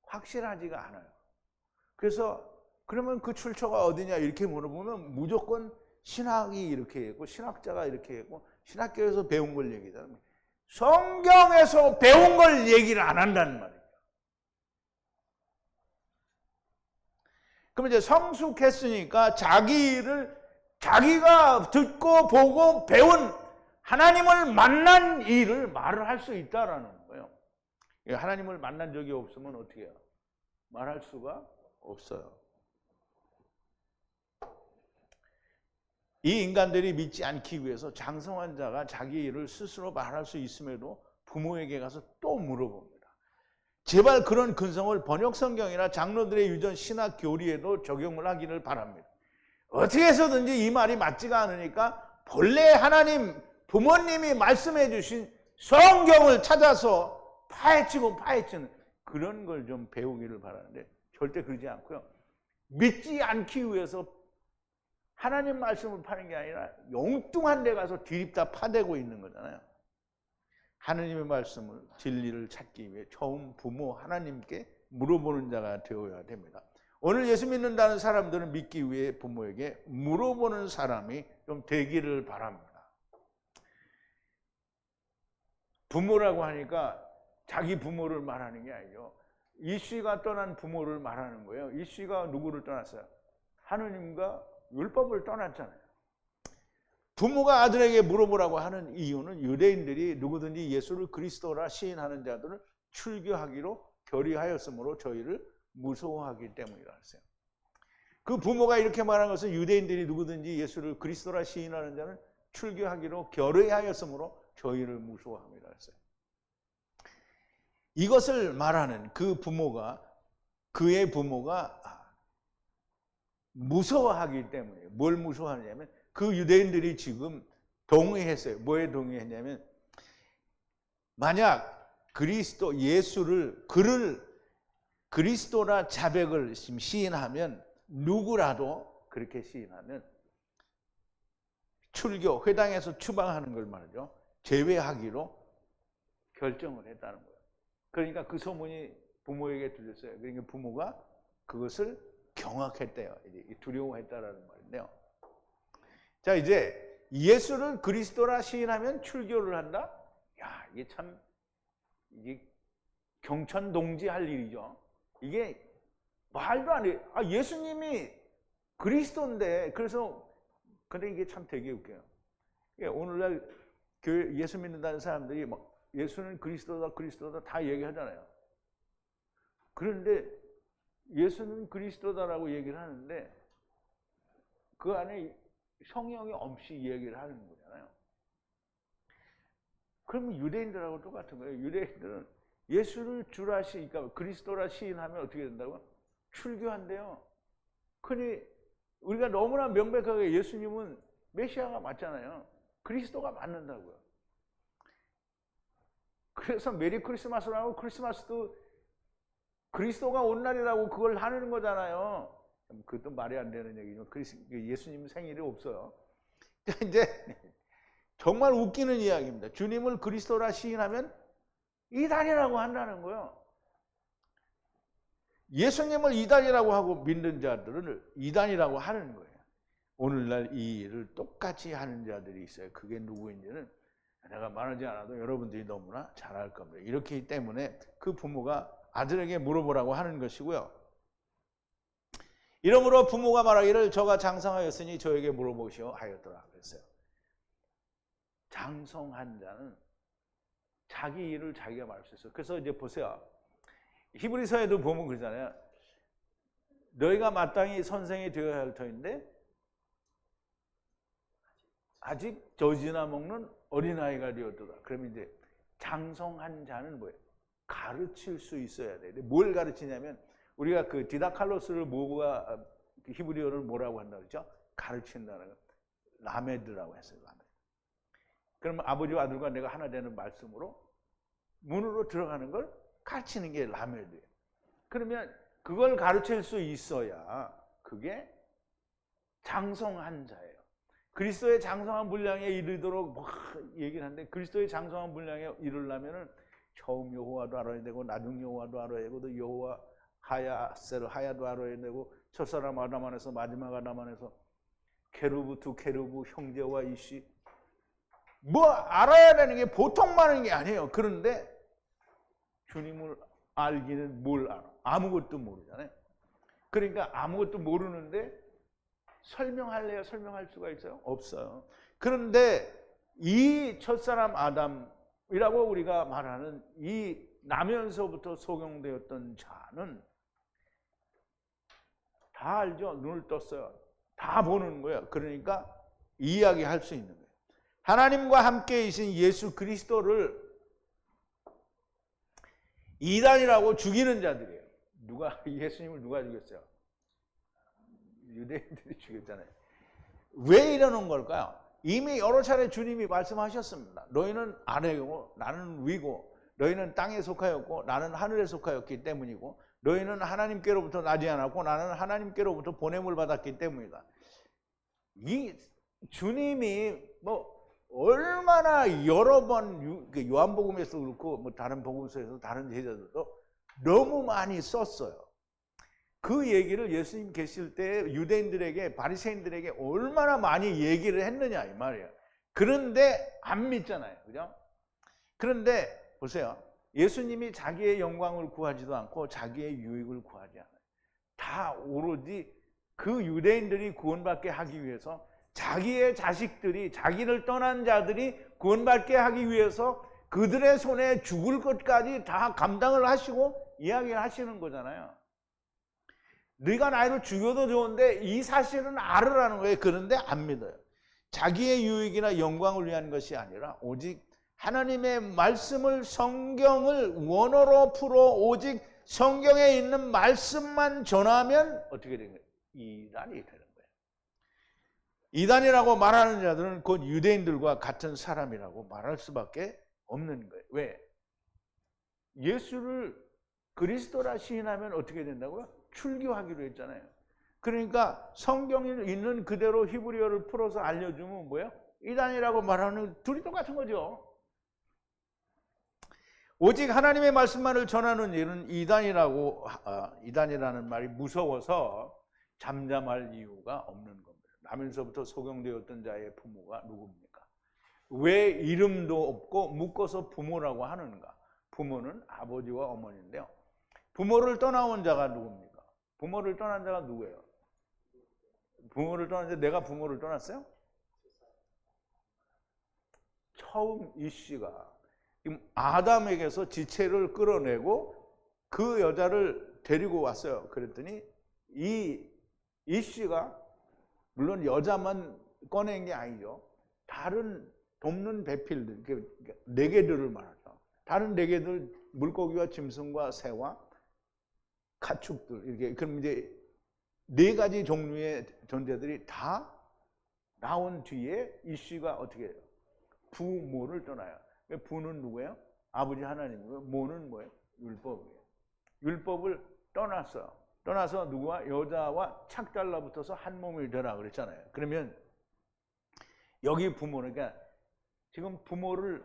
확실하지가 않아요. 그래서 그러면 그 출처가 어디냐 이렇게 물어보면 무조건 신학이 이렇게 했고 신학자가 이렇게 했고 신학교에서 배운 걸 얘기하잖아요. 성경에서 배운 걸 얘기를 안 한다는 말이에요. 그럼 이제 성숙했으니까 자기 일을 자기가 듣고 보고 배운 하나님을 만난 일을 말을 할 수 있다라는 거예요. 하나님을 만난 적이 없으면 어떻게 해요? 말할 수가 없어요. 이 인간들이 믿지 않기 위해서 장성한 자가 자기 일을 스스로 말할 수 있음에도 부모에게 가서 또 물어봅니다. 제발 그런 근성을 번역성경이나 장로들의 유전 신학 교리에도 적용을 하기를 바랍니다. 어떻게 해서든지 이 말이 맞지가 않으니까 본래 하나님 부모님이 말씀해 주신 성경을 찾아서 파헤치는 그런 걸 좀 배우기를 바라는데 절대 그러지 않고요. 믿지 않기 위해서 하나님 말씀을 파는 게 아니라 엉뚱한 데 가서 디립다 파대고 있는 거잖아요. 하나님의 말씀을 진리를 찾기 위해 처음 부모 하나님께 물어보는 자가 되어야 됩니다. 오늘 예수 믿는다는 사람들은 믿기 위해 부모에게 물어보는 사람이 좀 되기를 바랍니다. 부모라고 하니까 자기 부모를 말하는 게 아니죠. 이씨가 떠난 부모를 말하는 거예요. 이씨가 누구를 떠났어요? 하느님과 율법을 떠났잖아요. 부모가 아들에게 물어보라고 하는 이유는 유대인들이 누구든지 예수를 그리스도라 시인하는 자들을 출교하기로 결의하였으므로 저희를 무서워하기 때문이라 했어요. 그 부모가 이렇게 말한 것은 유대인들이 누구든지 예수를 그리스도라 시인하는 자는 출교하기로 결의하였으므로 저희를 무서워합니다 했어요. 이것을 말하는 그의 부모가 무서워하기 때문에 뭘 무서워하냐면 그 유대인들이 지금 동의했어요. 뭐에 동의했냐면 만약 그를 그리스도라 자백을 시인하면 누구라도 그렇게 시인하면 출교, 회당에서 추방하는 걸 말이죠. 제외하기로 결정을 했다는 거예요. 그러니까 그 소문이 부모에게 들렸어요. 그러니까 부모가 그것을 경악했대요. 두려워했다라는 말인데요. 자, 이제 예수를 그리스도라 시인하면 출교를 한다? 야, 이게 경천동지 할 일이죠. 이게 말도 안 돼. 예수님이 그리스도인데, 근데 이게 참 되게 웃겨요. 오늘날 교회 예수 믿는다는 사람들이 막 예수는 그리스도다 다 얘기하잖아요. 그런데 예수는 그리스도다라고 얘기를 하는데 그 안에 성령이 없이 얘기를 하는 거잖아요. 그러면 유대인들하고 똑같은 거예요. 유대인들은 예수를 주라 그러니까 그리스도라 시인하면 어떻게 된다고요? 출교한대요. 그러니 우리가 너무나 명백하게 예수님은 메시아가 맞잖아요. 그리스도가 맞는다고요. 그래서 메리 크리스마스라고 크리스마스도 그리스도가 온 날이라고 그걸 하는 거잖아요. 그것도 말이 안 되는 얘기죠. 예수님 생일이 없어요. 이제 정말 웃기는 이야기입니다. 주님을 그리스도라 시인하면 이단이라고 한다는 거예요. 예수님을 이단이라고 하고 믿는 자들을 이단이라고 하는 거예요. 오늘날 이 일을 똑같이 하는 자들이 있어요. 그게 누구인지는 내가 말하지 않아도 여러분들이 너무나 잘 알 겁니다. 이렇기 때문에 그 부모가 아들에게 물어보라고 하는 것이고요. 이러므로 부모가 말하기를 저가 장성하였으니 저에게 물어보시오 하였더라 그랬어요. 장성한 자는 자기 일을 자기가 말할 수 있어요. 그래서 이제 보세요. 히브리서에도 보면 그러잖아요. 너희가 마땅히 선생이 되어야 할 터인데 아직 젖이나 먹는 어린아이가 되었도다. 그러면 이제 장성한 자는 뭐예요? 가르칠 수 있어야 돼. 뭘 가르치냐면 우리가 그 디다칼로스를 모가 히브리어를 뭐라고 한다고 그러죠? 가르친다는 거. 라메드라고 했어요. 라메드. 그러면 아버지와 아들과 내가 하나 되는 말씀으로 문으로 들어가는 걸 가르치는 게 라메드예요. 그러면 그걸 가르칠 수 있어야 그게 장성한 자예요. 그리스도의 장성한 분량에 이르도록 막 얘기를 하는데, 그리스도의 장성한 분량에 이르려면은 처음 여호와도 알아야 되고, 나중 여호와도 알아야 되고, 또 여호와 하야도 알아야 되고, 첫사람 아담 안에서 마지막 아담 안에서 케루브 두 케루브 형제와 이씨, 뭐 알아야 되는 게 보통 많은 게 아니에요. 그런데 주님을 알기는 뭘 알아? 아무것도 모르잖아요. 그러니까 아무것도 모르는데 설명할래요? 설명할 수가 있어요? 없어요. 그런데 이 첫사람 아담이라고 우리가 말하는 이 나면서부터 소경되었던 자는 다 알죠. 눈을 떴어요. 다 보는 거예요. 그러니까 이야기할 수 있는 거예요. 하나님과 함께 계신 예수 그리스도를 이단이라고 죽이는 자들이에요. 예수님을 누가 죽였어요? 유대인들이 죽였잖아요. 왜 이러는 걸까요? 이미 여러 차례 주님이 말씀하셨습니다. 너희는 아래고 나는 위고, 너희는 땅에 속하였고 나는 하늘에 속하였기 때문이고, 너희는 하나님께로부터 나지 않았고 나는 하나님께로부터 보냄을 받았기 때문이다. 이 주님이 뭐 얼마나 여러 번 요한복음에서 그렇고 뭐 다른 복음서에서 다른 제자들도 너무 많이 썼어요. 그 얘기를 예수님 계실 때 유대인들에게, 바리새인들에게 얼마나 많이 얘기를 했느냐 이 말이에요. 그런데 안 믿잖아요. 그죠? 그런데 보세요. 예수님이 자기의 영광을 구하지도 않고 자기의 유익을 구하지 않아요. 다 오로지 그 유대인들이 구원받게 하기 위해서, 자기의 자식들이, 자기를 떠난 자들이 구원받게 하기 위해서 그들의 손에 죽을 것까지 다 감당을 하시고 이야기를 하시는 거잖아요. 네가 나를 죽여도 좋은데 이 사실은 알으라는 거예요. 그런데 안 믿어요. 자기의 유익이나 영광을 위한 것이 아니라 오직 하나님의 말씀을, 성경을 원어로 풀어 오직 성경에 있는 말씀만 전하면 어떻게 되는 거예요? 이단이 되는 거예요. 이단이라고 말하는 자들은 곧 유대인들과 같은 사람이라고 말할 수밖에 없는 거예요. 왜? 예수를 그리스도라 시인하면 어떻게 된다고요? 출교하기로 했잖아요. 그러니까 성경에 있는 그대로 히브리어를 풀어서 알려주면 뭐예요? 이단이라고 말하는, 둘이 똑같은 거죠. 오직 하나님의 말씀만을 전하는 일은 이단이라는 말이 무서워서 잠잠할 이유가 없는 겁니다. 나면서부터 소경되었던 자의 부모가 누굽니까? 왜 이름도 없고 묶어서 부모라고 하는가? 부모는 아버지와 어머니인데요. 부모를 떠나온 자가 누굽니까? 부모를 떠난 자가 누구예요? 부모를 떠났는데 내가 부모를 떠났어요? 처음 이씨가 아담에게서 지체를 끌어내고 그 여자를 데리고 왔어요. 그랬더니 이씨가 물론 여자만 꺼낸 게 아니죠. 다른 돕는 배필들, 내개들을 말하죠. 다른 내개들, 물고기와 짐승과 새와 가축들, 이렇게. 그럼 이제 네 가지 종류의 존재들이 다 나온 뒤에 이씨가 어떻게 해요? 부모를 떠나요. 부는 누구예요? 아버지 하나님이고요. 모는 뭐예요? 율법이에요. 율법을 떠났어요. 떠나서 누구와? 여자와 착 달라붙어서 한 몸이 되라 그랬잖아요. 그러면 여기 부모는, 그러니까 지금 부모를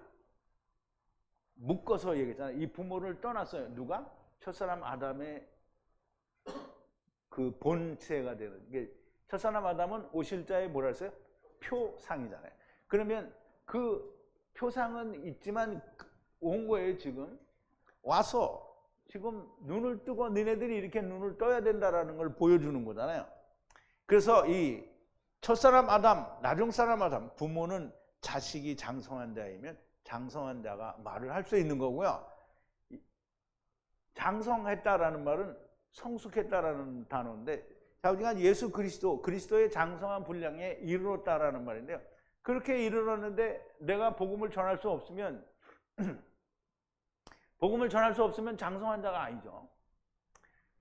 묶어서 얘기했잖아요. 이 부모를 떠났어요. 누가? 첫사람 아담의 그 본체가 되는, 이게 첫사람 아담은 오실자의 뭐라 했어요? 표상이잖아요. 그러면 그 표상은 있지만 온 거예요. 지금 와서 지금 눈을 뜨고 너네들이 이렇게 눈을 떠야 된다라는 걸 보여주는 거잖아요. 그래서 이 첫사람 아담, 나중사람 아담, 부모는 자식이 장성한 자이면 장성한 자가 말을 할 수 있는 거고요. 장성했다라는 말은 성숙했다라는 단어인데, 자, 우리가 예수 그리스도의 장성한 분량에 이르렀다라는 말인데요. 그렇게 이르렀는데 내가 복음을 전할 수 없으면 장성한 자가 아니죠.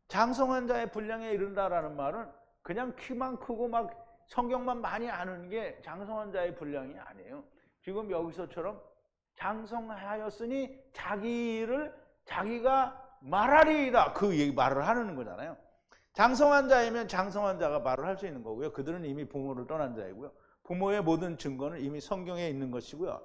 장성한 자의 분량에 이른다라는 말은 그냥 키만 크고 막 성경만 많이 아는 게 장성한 자의 분량이 아니에요. 지금 여기서처럼 장성하였으니 자기 일을 자기가 말하리이다, 그 얘기 말을 하는 거잖아요. 장성한 자이면 장성한 자가 말을 할 수 있는 거고요. 그들은 이미 부모를 떠난 자이고요. 부모의 모든 증거는 이미 성경에 있는 것이고요.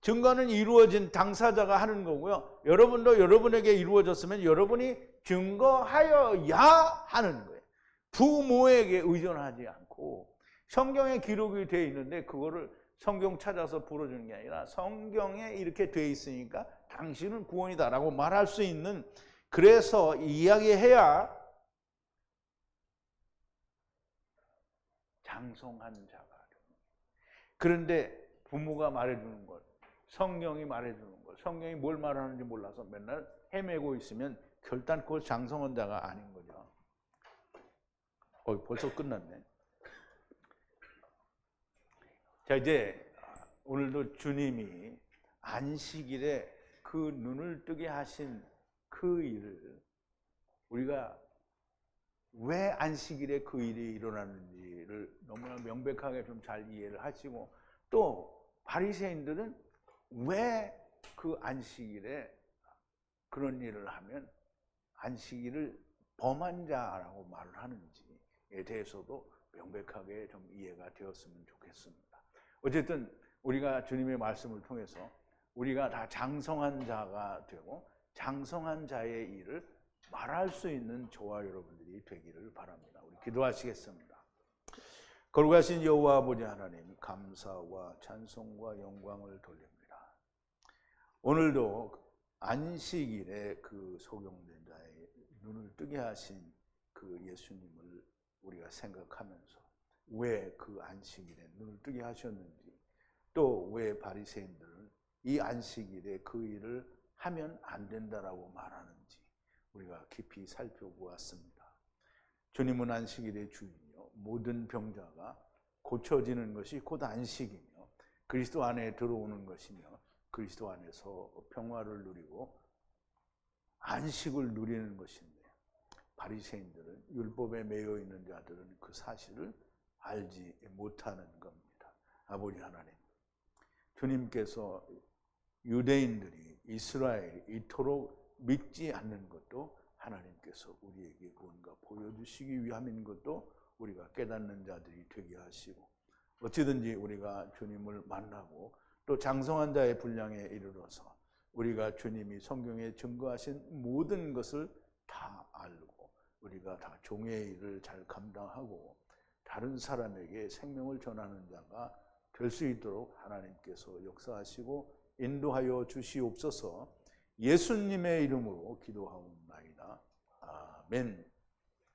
증거는 이루어진 당사자가 하는 거고요. 여러분도 여러분에게 이루어졌으면 여러분이 증거하여야 하는 거예요. 부모에게 의존하지 않고 성경에 기록이 되어 있는데 그거를 성경 찾아서 풀어주는 게 아니라 성경에 이렇게 되어 있으니까 당신은 구원이다라고 말할 수 있는, 그래서 이야기해야 장성한 자가 됩니다. 그런데 부모가 말해주는 것, 성경이 말해주는 것, 성경이 뭘 말하는지 몰라서 맨날 헤매고 있으면 결단코 장성한 자가 아닌 거죠. 벌써 끝났네. 자, 이제 오늘도 주님이 안식일에 그 눈을 뜨게 하신 그 일을, 우리가 왜 안식일에 그 일이 일어나는지를 너무나 명백하게 좀 잘 이해를 하시고, 또 바리새인들은 왜 그 안식일에 그런 일을 하면 안식일을 범한 자라고 말을 하는지에 대해서도 명백하게 좀 이해가 되었으면 좋겠습니다. 어쨌든 우리가 주님의 말씀을 통해서 우리가 다 장성한 자가 되고 장성한 자의 일을 말할 수 있는 저와 여러분들이 되기를 바랍니다. 우리 기도하시겠습니다. 거룩하신 여호와 아버지 하나님, 감사와 찬송과 영광을 돌립니다. 오늘도 안식일에 그 소경된 자의 눈을 뜨게 하신 그 예수님을 우리가 생각하면서 왜 그 안식일에 눈을 뜨게 하셨는지, 또 왜 바리새인들은 이 안식일에 그 일을 하면 안 된다라고 말하는지 우리가 깊이 살펴보았습니다. 주님은 안식일의 주이며 모든 병자가 고쳐지는 것이 곧 안식이며 그리스도 안에 들어오는 것이며 그리스도 안에서 평화를 누리고 안식을 누리는 것인데, 바리새인들은, 율법에 매여 있는 자들은 그 사실을 알지 못하는 겁니다. 아버지 하나님, 주님께서 유대인들이, 이스라엘이 이토록 믿지 않는 것도 하나님께서 우리에게 뭔가 보여주시기 위함인 것도 우리가 깨닫는 자들이 되게 하시고, 어찌든지 우리가 주님을 만나고 또 장성한 자의 분량에 이르러서 우리가 주님이 성경에 증거하신 모든 것을 다 알고 우리가 다 종의 일을 잘 감당하고 다른 사람에게 생명을 전하는 자가 될 수 있도록 하나님께서 역사하시고 인도하여 주시옵소서. 예수님의 이름으로 기도하옵나이다. 아멘.